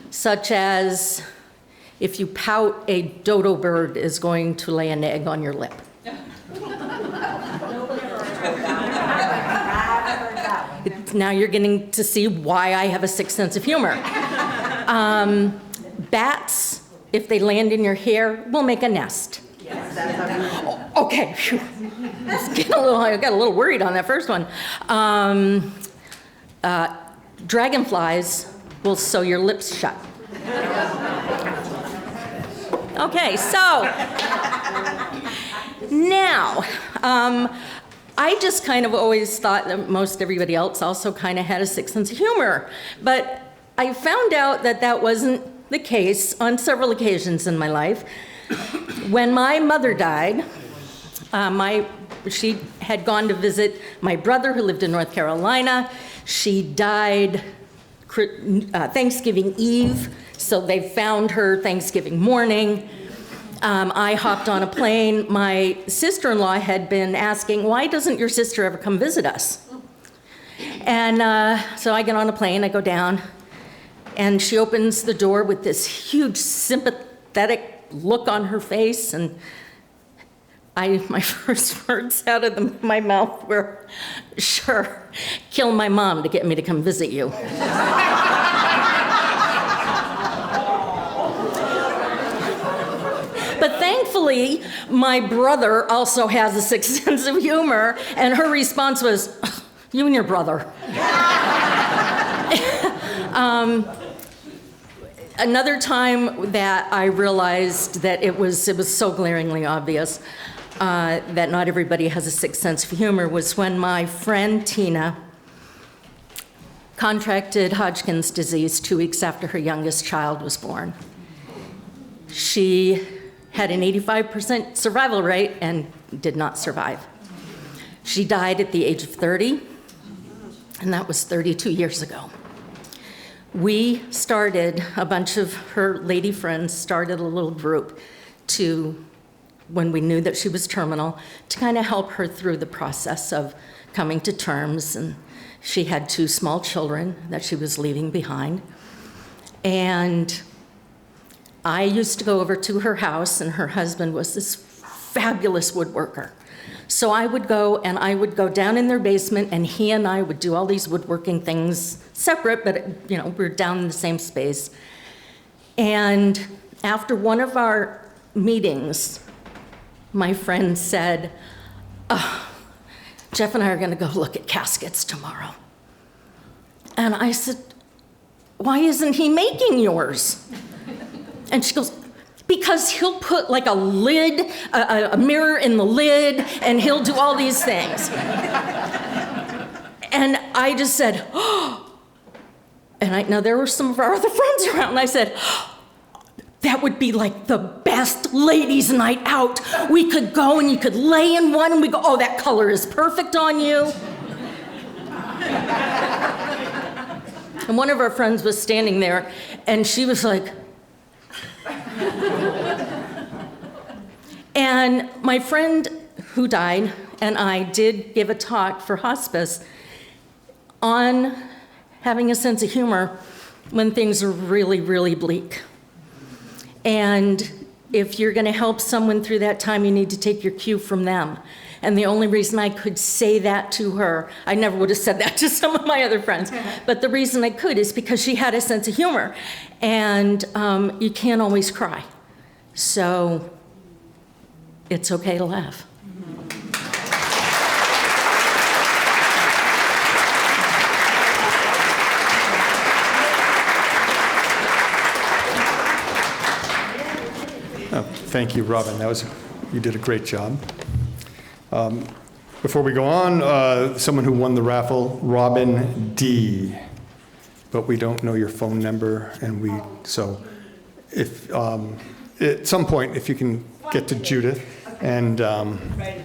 such as if you pout, a dodo bird is going to lay an egg on your lip. Now you're getting to see why I have a sixth sense of humor. Bats, if they land in your hair, will make a nest. Okay, phew. I got a little worried on that first one. Dragonflies will sew your lips shut. Okay, so now, I just kind of always thought that most everybody else also kind of had a sixth sense of humor, but I found out that that wasn't the case on several occasions in my life. When my mother died, she had gone to visit my brother who lived in North Carolina. She died Thanksgiving Eve, so they found her Thanksgiving morning. I hopped on a plane. My sister-in-law had been asking, why doesn't your sister ever come visit us? And so I get on a plane, I go down, and she opens the door with this huge sympathetic look on her face, and my first words out of my mouth were, sure, kill my mom to get me to come visit you. But thankfully, my brother also has a sixth sense of humor, and her response was, you and your brother. Another time that I realized that it was so glaringly obvious that not everybody has a sixth sense of humor was when my friend Deena contracted Hodgkin's disease 2 weeks after her youngest child was born. She had an 85% survival rate and did not survive. She died at the age of 30, and that was 32 years ago. We started, a bunch of her lady friends started a little group when we knew that she was terminal, to kind of help her through the process of coming to terms. And she had 2 small children that she was leaving behind. And I used to go over to her house, and her husband was this fabulous woodworker. So I would go down in their basement, and he and I would do all these woodworking things separate, but we're down in the same space. And after one of our meetings, my friend said, Jeff and I are going to go look at caskets tomorrow. And I said, why isn't he making yours? And she goes, because he'll put like a lid, a mirror in the lid, and he'll do all these things. And I just said, oh. And now there were some of our other friends around, and I said, oh, that would be like the best ladies' night out. We could go and you could lay in one, and we go, oh, that color is perfect on you. And one of our friends was standing there, and she was like, and my friend who died and I did give a talk for hospice on having a sense of humor when things are really, really bleak. And if you're going to help someone through that time, you need to take your cue from them. And the only reason I could say that to her, I never would have said that to some of my other friends, but the reason I could is because she had a sense of humor. And you can't always cry. So it's okay to laugh. Oh, thank you, Robin. You did a great job. Before we go on, someone who won the raffle, Robin D. But we don't know your phone number, and so if at some point, if you can get to Judith and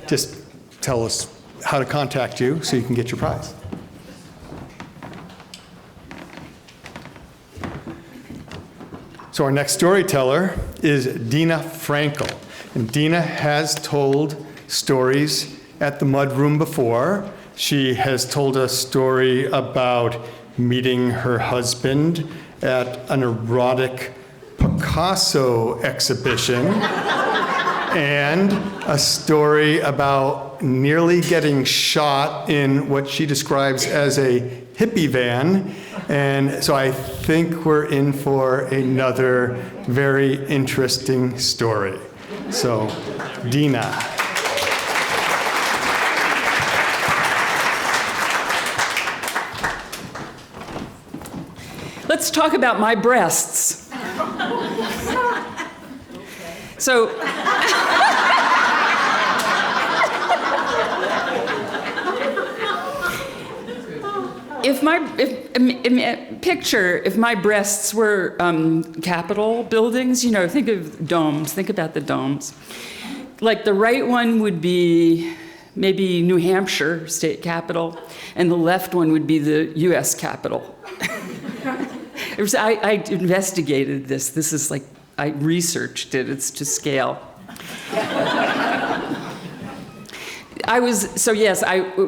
just tell us how to contact you so you can get your prize. So our next storyteller is Deena Frankel. And Deena has told stories at the Mudroom before. She has told a story about meeting her husband at an erotic Picasso exhibition, and a story about nearly getting shot in what she describes as a hippie van. And so I think we're in for another very interesting story. So, Deena. Let's talk about my breasts. So, if my breasts were Capitol buildings, think of domes, think about the domes. Like the right one would be maybe New Hampshire State Capitol, and the left one would be the US Capitol. I investigated this. This is like, I researched it. It's to scale.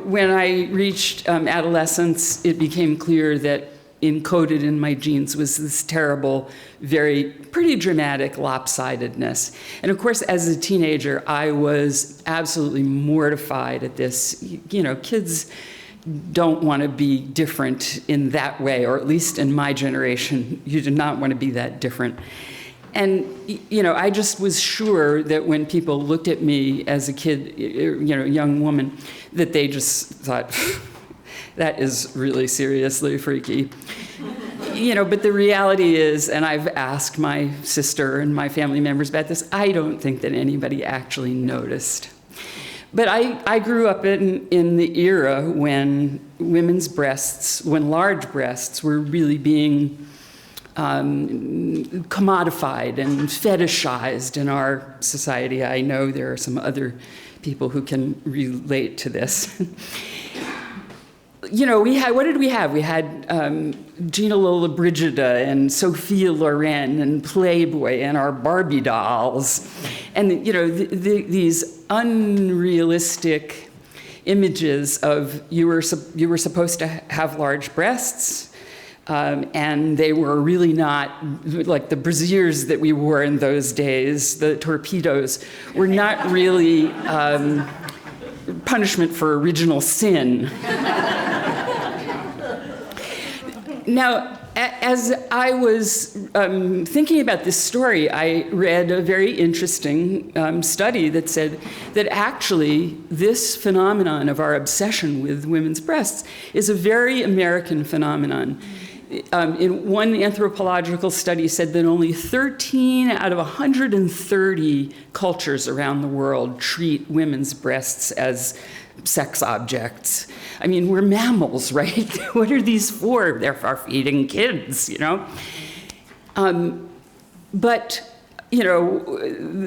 When I reached adolescence, it became clear that encoded in my genes was this terrible, pretty dramatic lopsidedness. And of course, as a teenager, I was absolutely mortified at this. Kids don't want to be different in that way, or at least in my generation, you did not want to be that different. And, I just was sure that when people looked at me as a kid, young woman, that they just thought, that is really seriously freaky. But the reality is, and I've asked my sister and my family members about this, I don't think that anybody actually noticed. But I grew up in the era when when large breasts were really being commodified and fetishized in our society. I know there are some other people who can relate to this. What did we have? We had Gina Lollobrigida and Sophia Loren and Playboy and our Barbie dolls. And, these unrealistic images of you were supposed to have large breasts, and they were really not, like the brassieres that we wore in those days, the torpedoes, were not really punishment for original sin. Now, as I was thinking about this story, I read a very interesting study that said that actually this phenomenon of our obsession with women's breasts is a very American phenomenon. In one anthropological study said that only 13 out of 130 cultures around the world treat women's breasts as sex objects. I mean, we're mammals, right? What are these for? They're for feeding kids, you know? But, you know,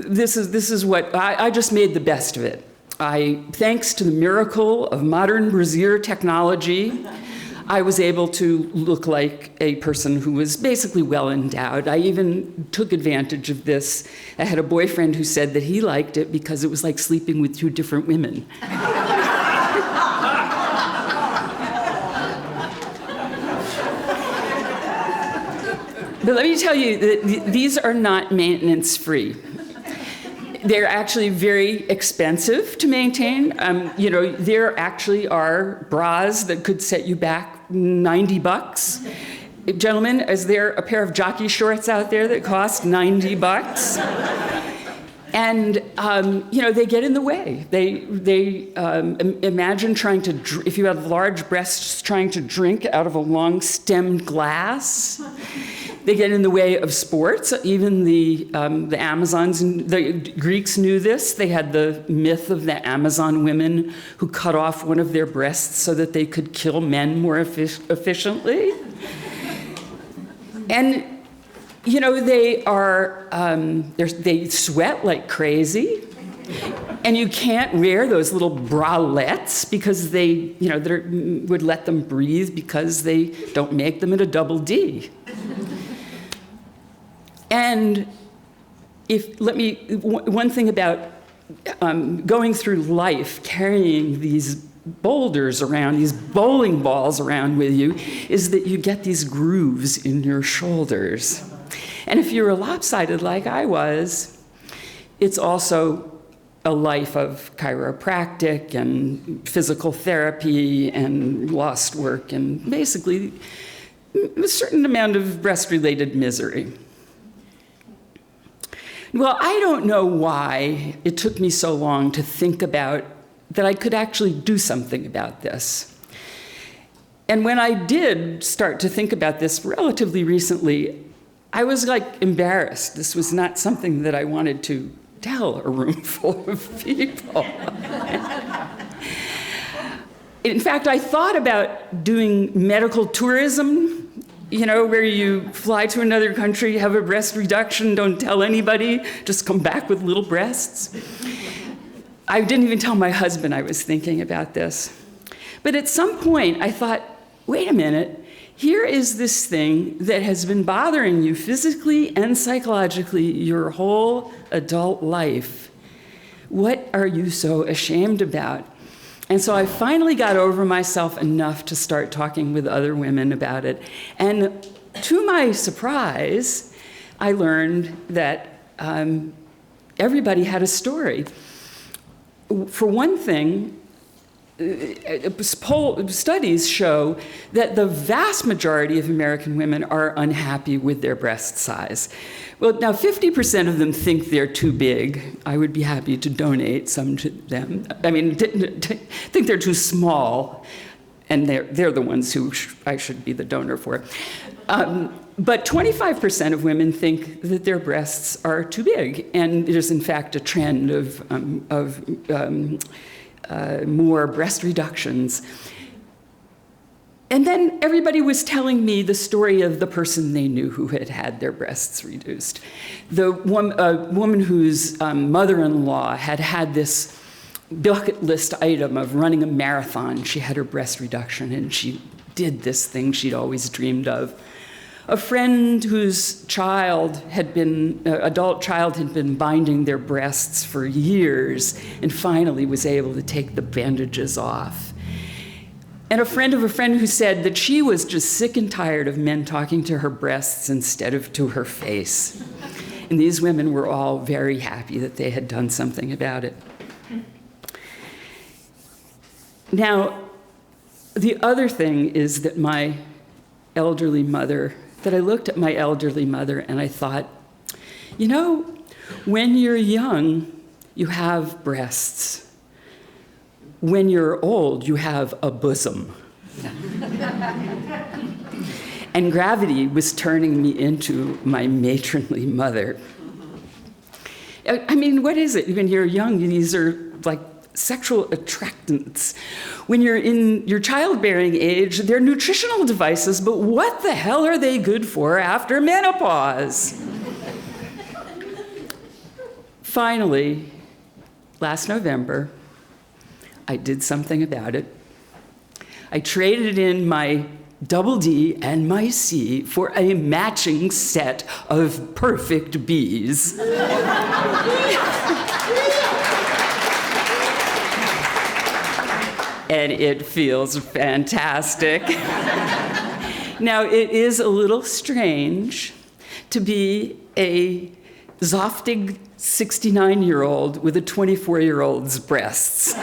this is what, I just made the best of it. Thanks to the miracle of modern brassiere technology, I was able to look like a person who was basically well endowed. I even took advantage of this. I had a boyfriend who said that he liked it because it was like sleeping with two different women. But let me tell you that these are not maintenance-free. They're actually very expensive to maintain. You know, there actually are bras that could set you back $90. Gentlemen, is there a pair of jockey shorts out there that cost $90? And, you know, they get in the way. Imagine trying to, if you have large breasts, trying to drink out of a long stemmed glass. They get in the way of sports. Even the Amazons, the Greeks knew this. They had the myth of the Amazon women who cut off one of their breasts so that they could kill men more efficiently. And, you know, they sweat like crazy. And you can't wear those little bralettes because they, you know, would let them breathe because they don't make them at a double D. And one thing about going through life carrying these boulders around, these bowling balls around with you, is that you get these grooves in your shoulders. And if you're lopsided like I was, it's also a life of chiropractic and physical therapy and lost work and basically a certain amount of breast-related misery. Well, I don't know why it took me so long to think about that I could actually do something about this. And when I did start to think about this relatively recently, I was like embarrassed. This was not something that I wanted to tell a room full of people. In fact, I thought about doing medical tourism, you know, where you fly to another country, have a breast reduction, don't tell anybody, just come back with little breasts. I didn't even tell my husband I was thinking about this. But at some point, I thought, wait a minute, here is this thing that has been bothering you physically and psychologically your whole adult life. What are you so ashamed about? And so I finally got over myself enough to start talking with other women about it. And to my surprise, I learned that everybody had a story. For one thing, studies show that the vast majority of American women are unhappy with their breast size. Well, now 50% of them think they're too big. I would be happy to donate some to them. I mean, think they're too small, and they're the ones who I should be the donor for. But 25% of women think that their breasts are too big, and there's in fact a trend of more breast reductions. And then everybody was telling me the story of the person they knew who had had their breasts reduced. A woman whose mother-in-law had had this bucket list item of running a marathon. She had her breast reduction, and she did this thing she'd always dreamed of. A friend whose adult child had been binding their breasts for years and finally was able to take the bandages off. And a friend of a friend who said that she was just sick and tired of men talking to her breasts instead of to her face. And these women were all very happy that they had done something about it. Now, the other thing is that I looked at my elderly mother and I thought, you know, when you're young, you have breasts. When you're old, you have a bosom. And gravity was turning me into my matronly mother. I mean, what is it? When you're young, these are like sexual attractants. When you're in your childbearing age, they're nutritional devices, but what the hell are they good for after menopause? Finally, last November, I did something about it. I traded in my double D and my C for a matching set of perfect Bs. And it feels fantastic. Now, it is a little strange to be a zoftig 69-year-old with a 24-year-old's breasts.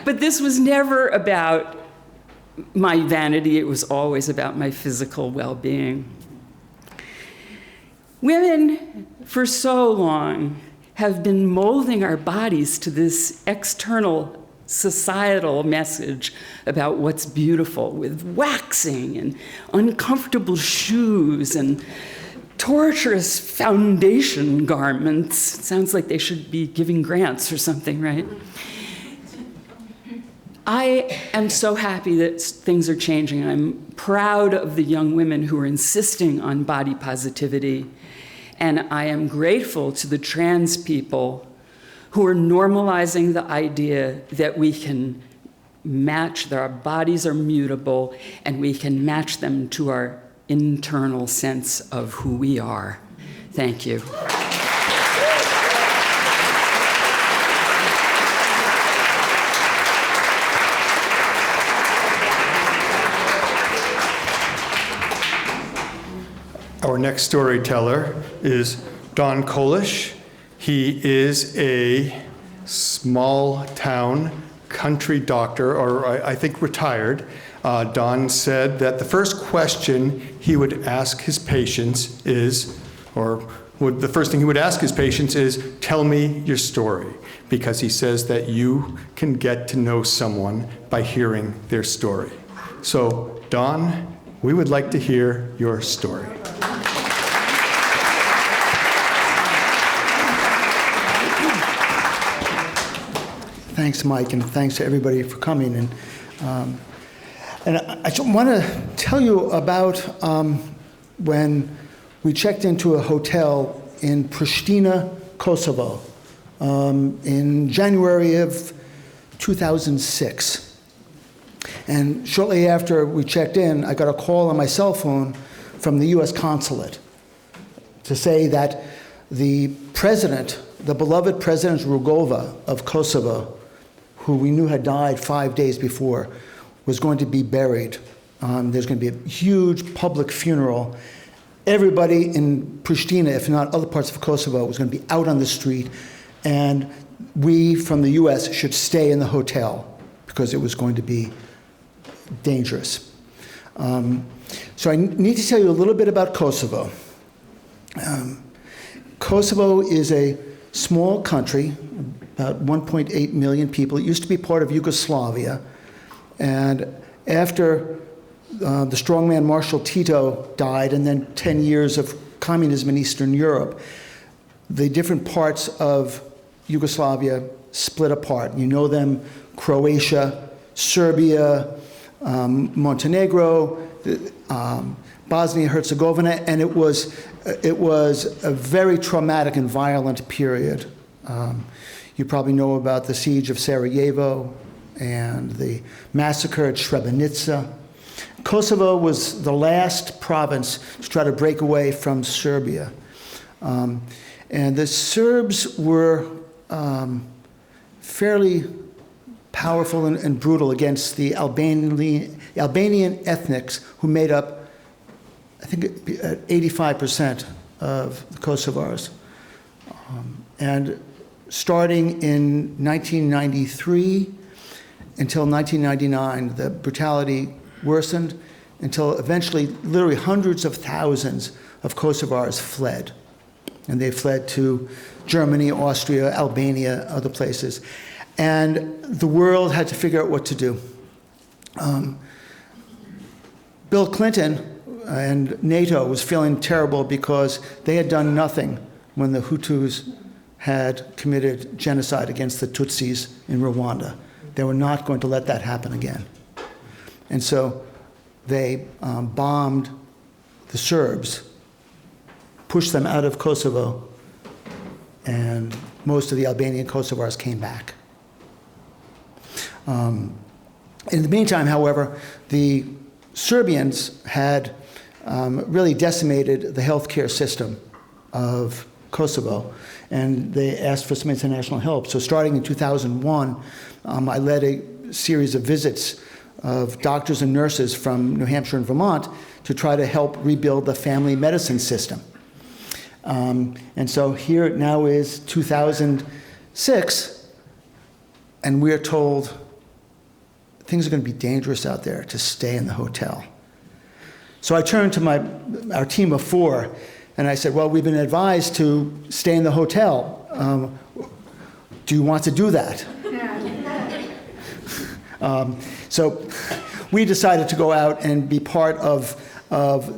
But this was never about my vanity, it was always about my physical well-being. Women, for so long, have been molding our bodies to this external societal message about what's beautiful, with waxing and uncomfortable shoes and torturous foundation garments. It sounds like they should be giving grants or something, right? I am so happy that things are changing. I'm proud of the young women who are insisting on body positivity. And I am grateful to the trans people who are normalizing the idea that we can match, that our bodies are mutable, and we can match them to our internal sense of who we are. Thank you. Our next storyteller is Don Kollisch. He is a small-town country doctor, or I think retired. Don said that the first question he would ask his patients is, the first thing he would ask his patients is, tell me your story, because he says that you can get to know someone by hearing their story. So, Don, we would like to hear your story. Thanks, Mike, and thanks to everybody for coming. And I want to tell you about when we checked into a hotel in Pristina, Kosovo, in January of 2006. And shortly after we checked in, I got a call on my cell phone from the U.S. consulate to say that the president, the beloved President Rugova of Kosovo, who we knew had died 5 days before, was going to be buried. There's going to be a huge public funeral. Everybody in Pristina, if not other parts of Kosovo, was going to be out on the street, and we from the US should stay in the hotel because it was going to be dangerous. So I need to tell you a little bit about Kosovo. Kosovo is a small country, about 1.8 million people. It used to be part of Yugoslavia. And after the strongman Marshal Tito died, and then 10 years of communism in Eastern Europe, the different parts of Yugoslavia split apart. You know them: Croatia, Serbia, Montenegro, Bosnia-Herzegovina, and it was a very traumatic and violent period. You probably know about the siege of Sarajevo and the massacre at Srebrenica. Kosovo was the last province to try to break away from Serbia. And the Serbs were fairly powerful and brutal against the Albanian ethnics who made up, I think, 85% of the Kosovars. And starting in 1993 until 1999, the brutality worsened until eventually literally hundreds of thousands of Kosovars fled. And they fled to Germany, Austria, Albania, other places. And the world had to figure out what to do. Bill Clinton and NATO was feeling terrible because they had done nothing when the Hutus had committed genocide against the Tutsis in Rwanda. They were not going to let that happen again. And so they bombed the Serbs, pushed them out of Kosovo, and most of the Albanian Kosovars came back. In the meantime, however, the Serbians had really decimated the healthcare system of Kosovo, and they asked for some international help. So starting in 2001, I led a series of visits of doctors and nurses from New Hampshire and Vermont to try to help rebuild the family medicine system. And so here it now is 2006, and we're told things are going to be dangerous out there to stay in the hotel. So I turned to our team of 4, and I said, well, we've been advised to stay in the hotel. Do you want to do that? So we decided to go out and be part of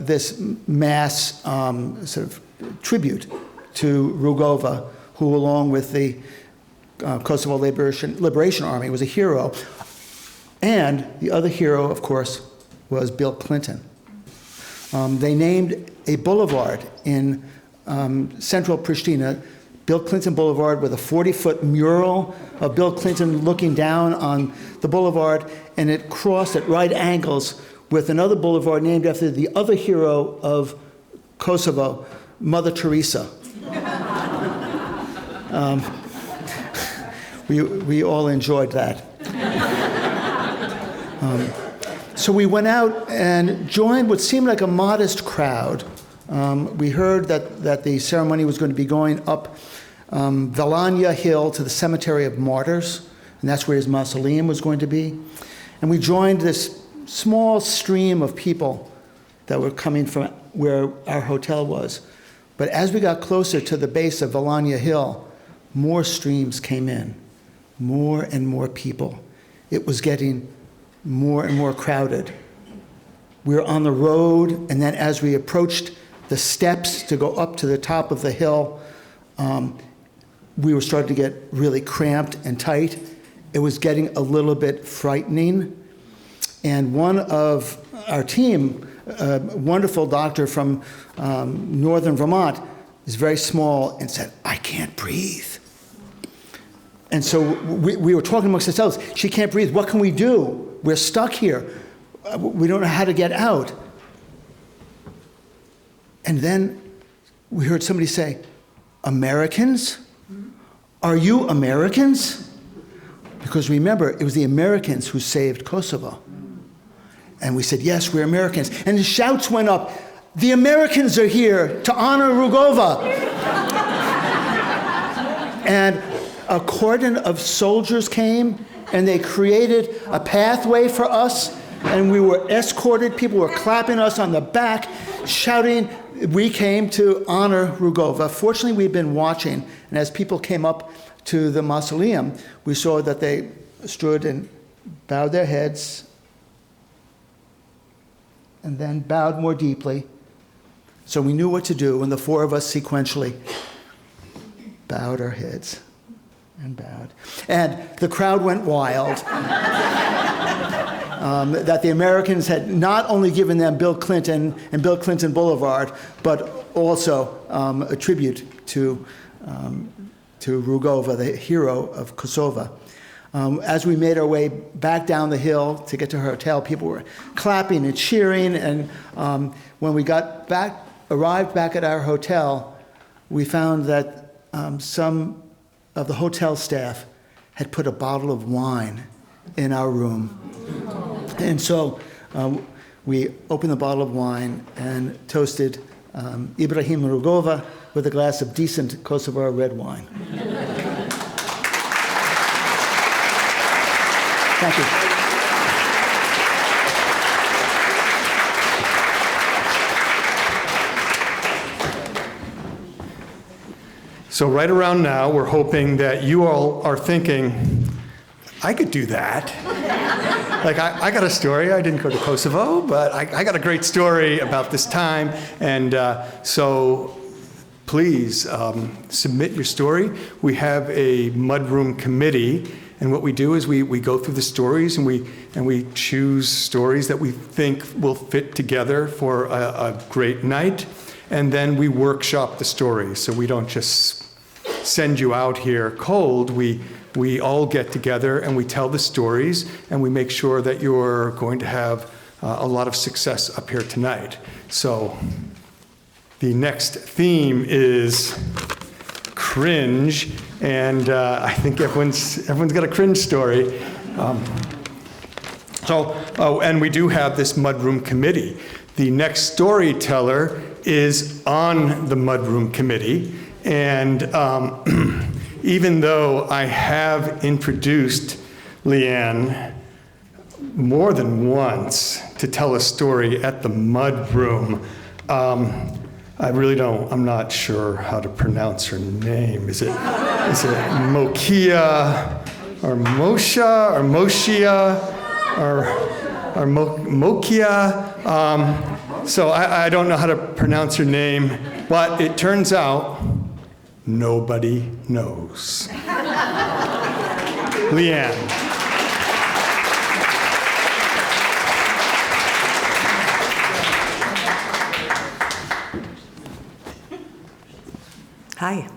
this mass sort of tribute to Rugova, who, along with the Kosovo Liberation Army, was a hero. And the other hero, of course, was Bill Clinton. They named a boulevard in central Pristina, Bill Clinton Boulevard, with a 40-foot mural of Bill Clinton looking down on the boulevard, and it crossed at right angles with another boulevard named after the other hero of Kosovo, Mother Teresa. We all enjoyed that. So we went out and joined what seemed like a modest crowd. We heard that the ceremony was going to be going up Velanya Hill to the Cemetery of Martyrs, and that's where his mausoleum was going to be. And we joined this small stream of people that were coming from where our hotel was. But as we got closer to the base of Velanya Hill, more streams came in, more and more people. It was getting more and more crowded. We were on the road, and then as we approached the steps to go up to the top of the hill, we were starting to get really cramped and tight. It was getting a little bit frightening. And one of our team, a wonderful doctor from northern Vermont, is very small and said, "I can't breathe." And so we were talking amongst ourselves, she can't breathe, what can we do? We're stuck here. We don't know how to get out. And then we heard somebody say, "Americans? Are you Americans?" Because remember, it was the Americans who saved Kosovo. And we said, "Yes, we're Americans." And the shouts went up, "The Americans are here to honor Rugova." And a cordon of soldiers came, and they created a pathway for us, and we were escorted. People were clapping us on the back, shouting, we came to honor Rugova. Fortunately, we'd been watching, and as people came up to the mausoleum, we saw that they stood and bowed their heads, and then bowed more deeply. So we knew what to do, and the 4 of us sequentially bowed our heads and bowed. And the crowd went wild. That the Americans had not only given them Bill Clinton and Bill Clinton Boulevard, but also a tribute to Rugova, the hero of Kosovo. As we made our way back down the hill to get to our hotel, people were clapping and cheering, and when we arrived back at our hotel, we found that some of the hotel staff had put a bottle of wine in our room. And so we opened the bottle of wine and toasted Ibrahim Rugova with a glass of decent Kosovar red wine. Thank you. So right around now, we're hoping that you all are thinking, I could do that. Like, I got a story. I didn't go to Kosovo, but I got a great story about this time. And so please submit your story. We have a mudroom committee, and what we do is we go through the stories and we choose stories that we think will fit together for a great night, and then we workshop the stories. So we don't just send you out here cold. We all get together and we tell the stories, and we make sure that you're going to have a lot of success up here tonight. So the next theme is cringe, and I think everyone's got a cringe story. And we do have this mudroom committee. The next storyteller is on the mudroom committee, and even though I have introduced Lianne more than once to tell a story at the mudroom, I'm not sure how to pronounce her name. Is it Moccia or Moccia or Moccia or Moccia? So I don't know how to pronounce her name, but it turns out nobody knows. Lianne. Hi.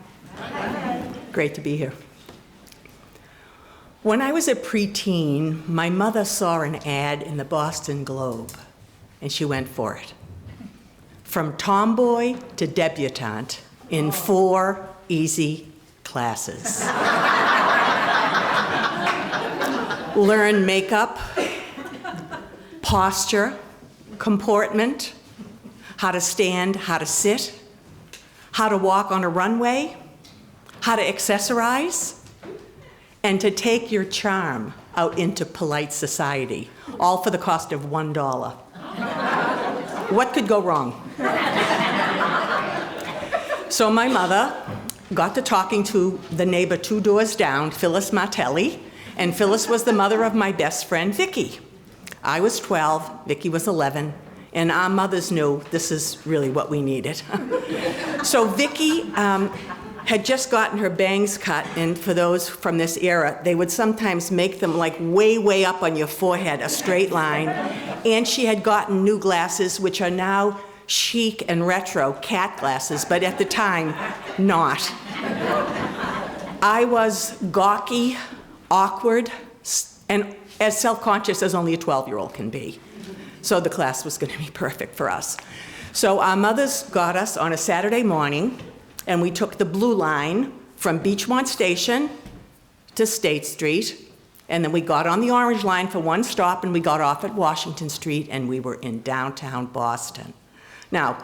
Great to be here. When I was a preteen, my mother saw an ad in the Boston Globe, and she went for it. From tomboy to debutante in 4 easy classes. Learn makeup, posture, comportment, how to stand, how to sit, how to walk on a runway, how to accessorize, and to take your charm out into polite society, all for the cost of $1. What could go wrong? So my mother got to talking to the neighbor 2 doors down, Phyllis Martelli, and Phyllis was the mother of my best friend, Vicky. I was 12, Vicky was 11, and our mothers knew this is really what we needed. So Vicky had just gotten her bangs cut, and for those from this era, they would sometimes make them like way, way up on your forehead, a straight line. And she had gotten new glasses, which are now chic and retro, cat glasses, but at the time, not. I was gawky, awkward, and as self-conscious as only a 12-year-old can be. So the class was going to be perfect for us. So our mothers got us on a Saturday morning, and we took the blue line from Beachmont Station to State Street, and then we got on the orange line for one stop, and we got off at Washington Street, and we were in downtown Boston. Now,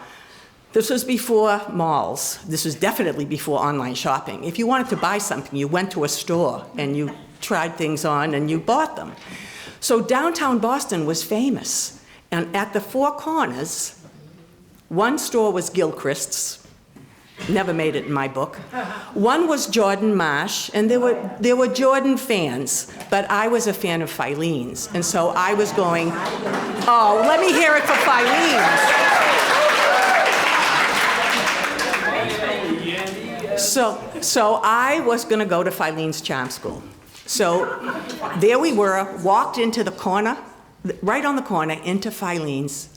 this was before malls. This was definitely before online shopping. If you wanted to buy something, you went to a store, and you tried things on, and you bought them. So downtown Boston was famous. And at the 4 corners, one store was Gilchrist's, never made it in my book. One was Jordan Marsh, and there were Jordan fans, but I was a fan of Filene's. And so I was going, oh, let me hear it for Filene's. So I was gonna go to Filene's Charm School. So there we were, walked into the corner, right on the corner, into Filene's.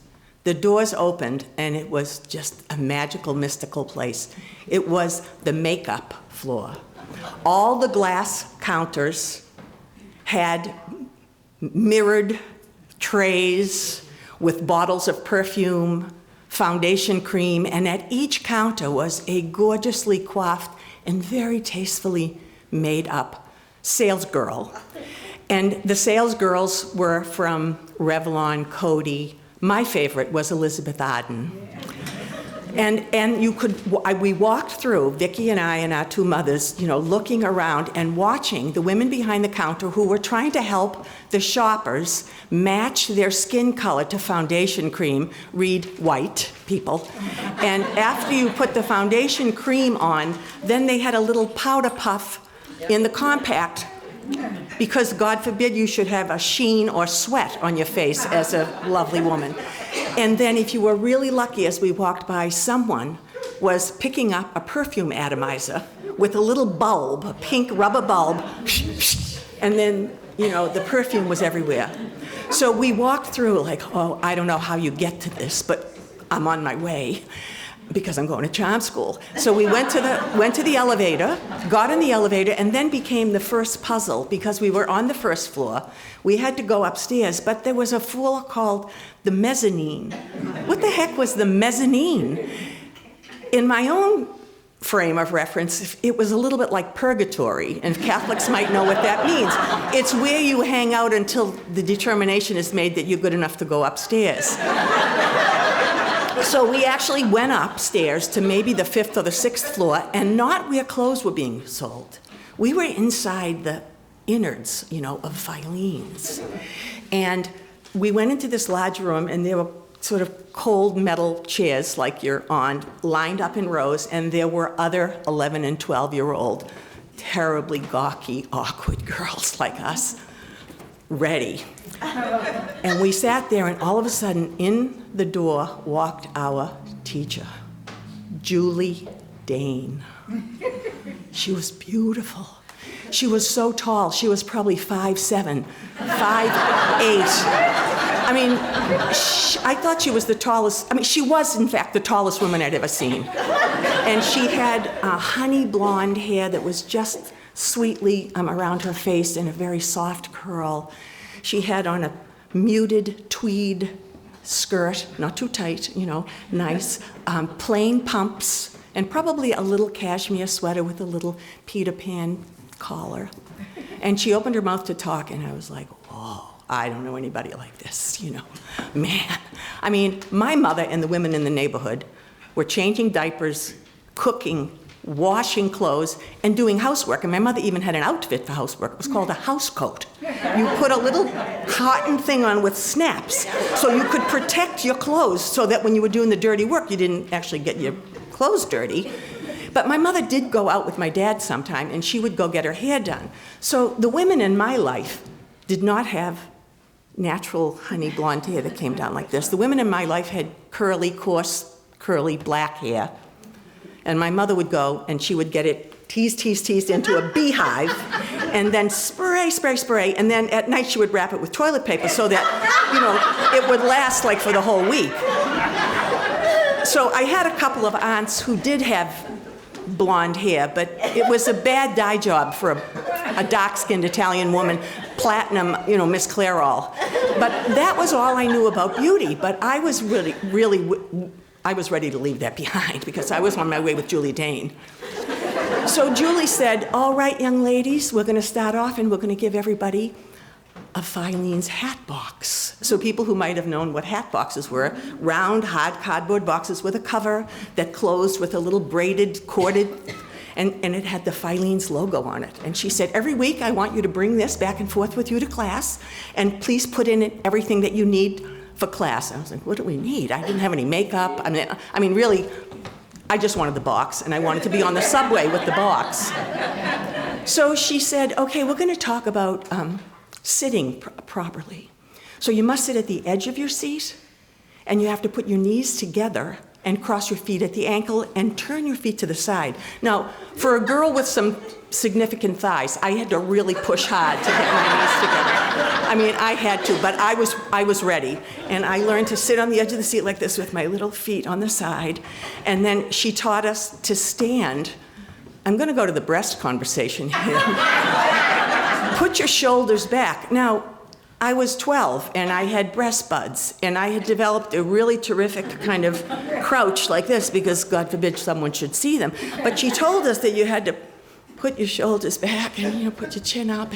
The doors opened, and it was just a magical, mystical place. It was the makeup floor. All the glass counters had mirrored trays with bottles of perfume, foundation cream, and at each counter was a gorgeously coiffed and very tastefully made up sales girl. And the sales girls were from Revlon, Coty. My favorite was Elizabeth Arden. And we walked through, Vicki and I and our 2 mothers, looking around and watching the women behind the counter who were trying to help the shoppers match their skin color to foundation cream, read white people. And after you put the foundation cream on, then they had a little powder puff in the compact, because God forbid you should have a sheen or sweat on your face as a lovely woman. And then if you were really lucky, as we walked by, someone was picking up a perfume atomizer with a little bulb, a pink rubber bulb, and then, the perfume was everywhere. So we walked through like, oh, I don't know how you get to this, but I'm on my way because I'm going to charm school. So we went to the elevator, got in the elevator, and then became the first puzzle because we were on the first floor. We had to go upstairs, but there was a floor called the mezzanine. What the heck was the mezzanine? In my own frame of reference, it was a little bit like purgatory, and Catholics might know what that means. It's where you hang out until the determination is made that you're good enough to go upstairs. So we actually went upstairs to maybe the 5th or the 6th floor, and not where clothes were being sold. We were inside the innards, of Filene's. And we went into this large room, and there were sort of cold metal chairs like you're on, lined up in rows, and there were other 11 and 12-year-old, terribly gawky, awkward girls like us, ready. And we sat there, and all of a sudden, in the door walked our teacher, Julie Dane. She was beautiful. She was so tall. She was probably 5'7", 5'8". I mean, I thought she was the tallest. I mean, she was, in fact, the tallest woman I'd ever seen. And she had honey blonde hair that was just sweetly around her face in a very soft curl. She had on a muted tweed skirt, not too tight, nice, plain pumps, and probably a little cashmere sweater with a little Peter Pan collar. And she opened her mouth to talk, and I was like, whoa, I don't know anybody like this, Man. I mean, my mother and the women in the neighborhood were changing diapers, cooking, washing clothes, and doing housework. And my mother even had an outfit for housework. It was called a house coat. You put a little cotton thing on with snaps so you could protect your clothes so that when you were doing the dirty work, you didn't actually get your clothes dirty. But my mother did go out with my dad sometime, and she would go get her hair done. So the women in my life did not have natural honey blonde hair that came down like this. The women in my life had curly, coarse, curly black hair. And my mother would go, and she would get it teased into a beehive, and then spray, and then at night she would wrap it with toilet paper so that, it would last like for the whole week. So I had a couple of aunts who did have blonde hair, but it was a bad dye job for a dark-skinned Italian woman, platinum, Miss Clairol. But that was all I knew about beauty, but I was I was ready to leave that behind because I was on my way with Julie Dane. So Julie said, all right, young ladies, we're going to start off and we're going to give everybody a Filene's hat box. So people who might have known what hat boxes were, round, hard cardboard boxes with a cover that closed with a little braided, corded, and it had the Filene's logo on it. And she said, every week I want you to bring this back and forth with you to class, and please put in it everything that you need for class. I was like, what do we need? I didn't have any makeup. I mean, really, I just wanted the box, and I wanted to be on the subway with the box. So she said, okay, we're going to talk about sitting properly. So you must sit at the edge of your seat, and you have to put your knees together and cross your feet at the ankle and turn your feet to the side. Now, for a girl with some significant thighs, I had to really push hard to get my knees together. I mean, I had to, but I was ready. And I learned to sit on the edge of the seat like this with my little feet on the side. And then she taught us to stand. I'm going to go to the breast conversation here. Put your shoulders back. Now, I was 12, and I had breast buds, and I had developed a really terrific kind of crouch like this because, God forbid, someone should see them. But she told us that you had to put your shoulders back and put your chin up.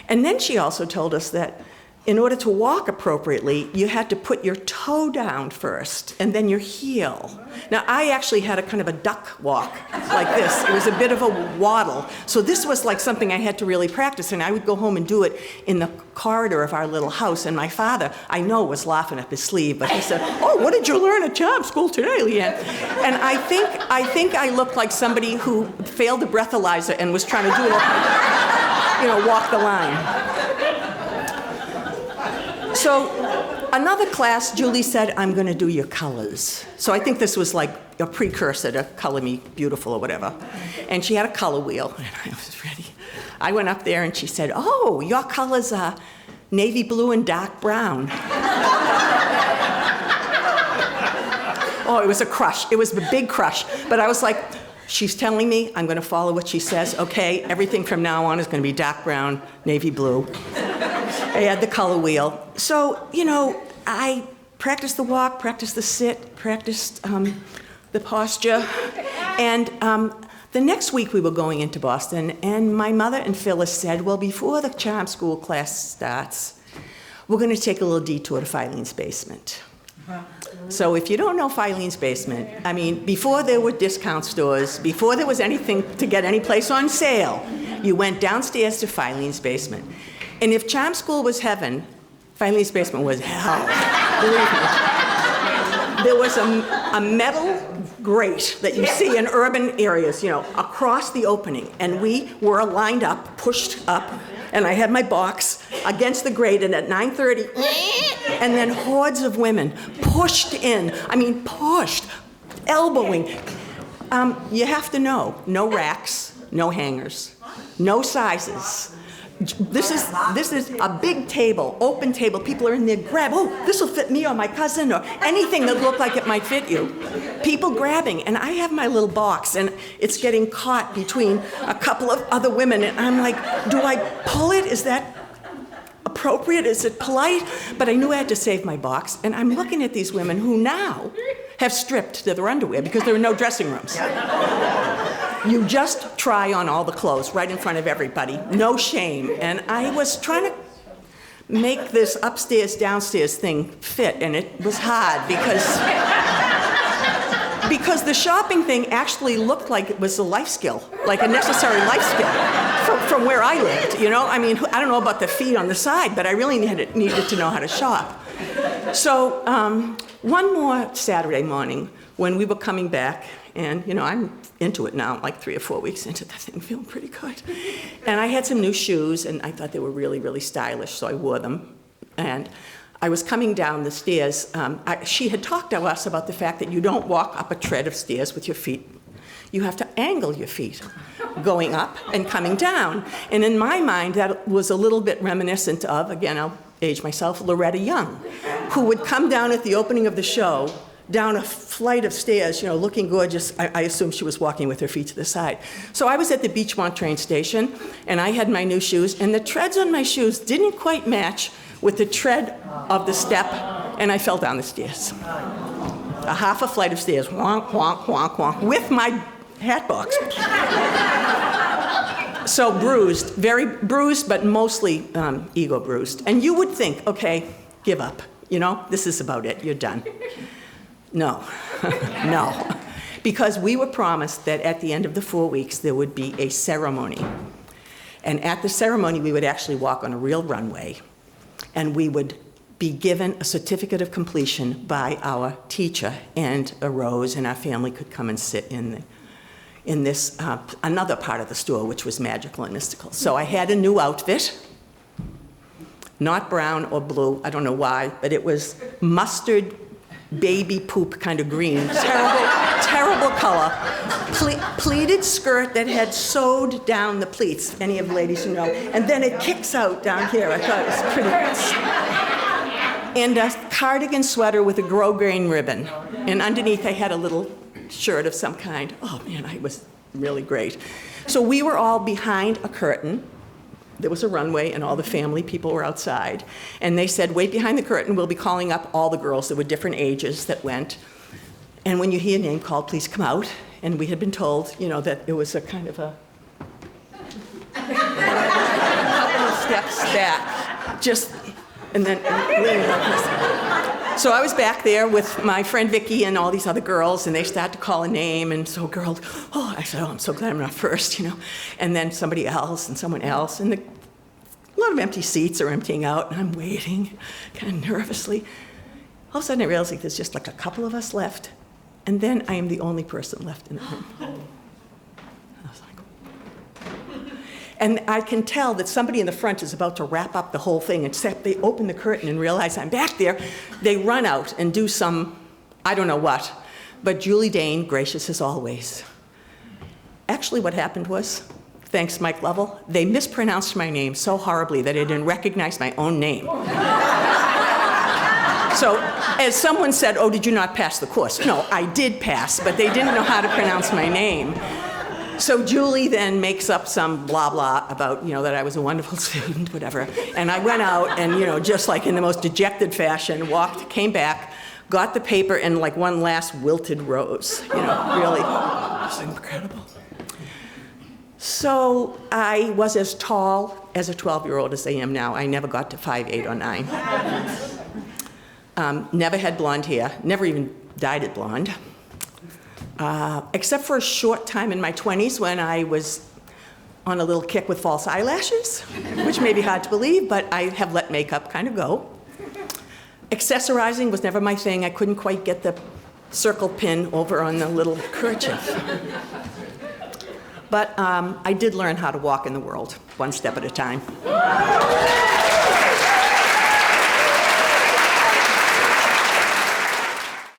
And then she also told us that in order to walk appropriately, you had to put your toe down first and then your heel. Now, I actually had a kind of a duck walk like this. It was a bit of a waddle. So this was like something I had to really practice, and I would go home and do it in the corridor of our little house. And my father, I know, was laughing up his sleeve, but he said, oh, what did you learn at charm school today, Lianne? And I think I looked like somebody who failed the breathalyzer and was trying to do walk the line. So another class, Julie said, I'm going to do your colors. So I think this was like a precursor to Color Me Beautiful or whatever. And she had a color wheel, and I was ready. I went up there and she said, "Oh, your colors are navy blue and dark brown." Oh, it was a crush. It was a big crush. But I was like, she's telling me I'm going to follow what she says. Okay, everything from now on is going to be dark brown, navy blue. I had the color wheel. So, you know, I practiced the walk, practiced the sit, practiced the posture. And the next week we were going into Boston, and my mother and Phyllis said, well, before the charm school class starts, we're going to take a little detour to Filene's basement. So if you don't know Filene's basement, I mean, before there were discount stores, before there was anything to get any place on sale, you went downstairs to Filene's basement. And if charm school was heaven, Filene's basement was hell. Believe me. There was a metal grate that you see in urban areas, you know, across the opening. And we were lined up, pushed up, and I had my box against the grate, and at 9:30, and then hordes of women pushed in. I mean, pushed, elbowing. You have to know, no racks, no hangers, no sizes. This is a big table, open table. People are in there, grab, oh, this will fit me or my cousin or anything that looked like it might fit you. People grabbing, and I have my little box, and it's getting caught between a couple of other women, and I'm like, do I pull it? Is that appropriate? Is it polite? But I knew I had to save my box, and I'm looking at these women who now have stripped to their underwear because there are no dressing rooms. You just try on all the clothes right in front of everybody, no shame. And I was trying to make this upstairs, downstairs thing fit, and it was hard because the shopping thing actually looked like it was a life skill, like a necessary life skill from where I lived, you know? I mean, I don't know about the feet on the side, but I really needed to know how to shop. So one more Saturday morning when we were coming back, and, you know, I'm into it now, like 3 or 4 weeks into the thing, feeling pretty good. And I had some new shoes, and I thought they were really, really stylish, so I wore them. And I was coming down the stairs. She had talked to us about the fact that you don't walk up a tread of stairs with your feet. You have to angle your feet, going up and coming down. And in my mind, that was a little bit reminiscent of, again, I'll age myself, Loretta Young, who would come down at the opening of the show, down a flight of stairs, you know, looking gorgeous. I assume she was walking with her feet to the side. So I was at the Beachmont train station, and I had my new shoes, and the treads on my shoes didn't quite match with the tread of the step, and I fell down the stairs. A half a flight of stairs, wonk, wonk, wonk, wonk, with my hat box. So bruised, very bruised, but mostly ego bruised. And you would think, okay, give up. You know, this is about it, you're done. No, no. Because we were promised that at the end of the 4 weeks, there would be a ceremony. And at the ceremony, we would actually walk on a real runway, and we would be given a certificate of completion by our teacher and a rose, and our family could come and sit in this, another part of the store, which was magical and mystical. So I had a new outfit, not brown or blue, I don't know why, but it was mustard baby poop kind of green, terrible color. Pleated skirt that had sewed down the pleats, any of the ladies who know, and then it kicks out down here. I thought it was pretty. And a cardigan sweater with a grosgrain ribbon. And underneath I had a little shirt of some kind. Oh man, I was really great. So we were all behind a curtain. There was a runway, and all the family people were outside. And they said, wait behind the curtain, we'll be calling up all the girls. There were different ages that went. And when you hear a name called, please come out. And we had been told, you know, that it was a kind of a couple of steps back. Just, and then leaning like this. So I was back there with my friend Vicky and all these other girls, and they started to call a name, and so girls, oh, I said, oh, I'm so glad I'm not first, you know. And then somebody else and someone else, and a lot of empty seats are emptying out, and I'm waiting, kind of nervously. All of a sudden I realized like, there's just like a couple of us left, and then I am the only person left in the room. I was like, and I can tell that somebody in the front is about to wrap up the whole thing, except they open the curtain and realize I'm back there. They run out and do some, I don't know what. but Julie Dane, gracious as always. Actually, what happened was, thanks Mike Lovell, they mispronounced my name so horribly that I didn't recognize my own name. So, as someone said, oh, did you not pass the course? No, I did pass, but they didn't know how to pronounce my name. So Julie then makes up some blah blah about, that I was a wonderful student, whatever. And I went out and, just like in the most dejected fashion, came back, got the paper in like one last wilted rose, really. It was incredible. So I was as tall as a 12-year-old as I am now. I never got to 5'8" or 9. Never had blonde hair, never even dyed it blonde. Except for a short time in my 20s when I was on a little kick with false eyelashes, which may be hard to believe, but I have let makeup kind of go. Accessorizing was never my thing. I couldn't quite get the circle pin over on the little kerchief. But I did learn how to walk in the world, one step at a time.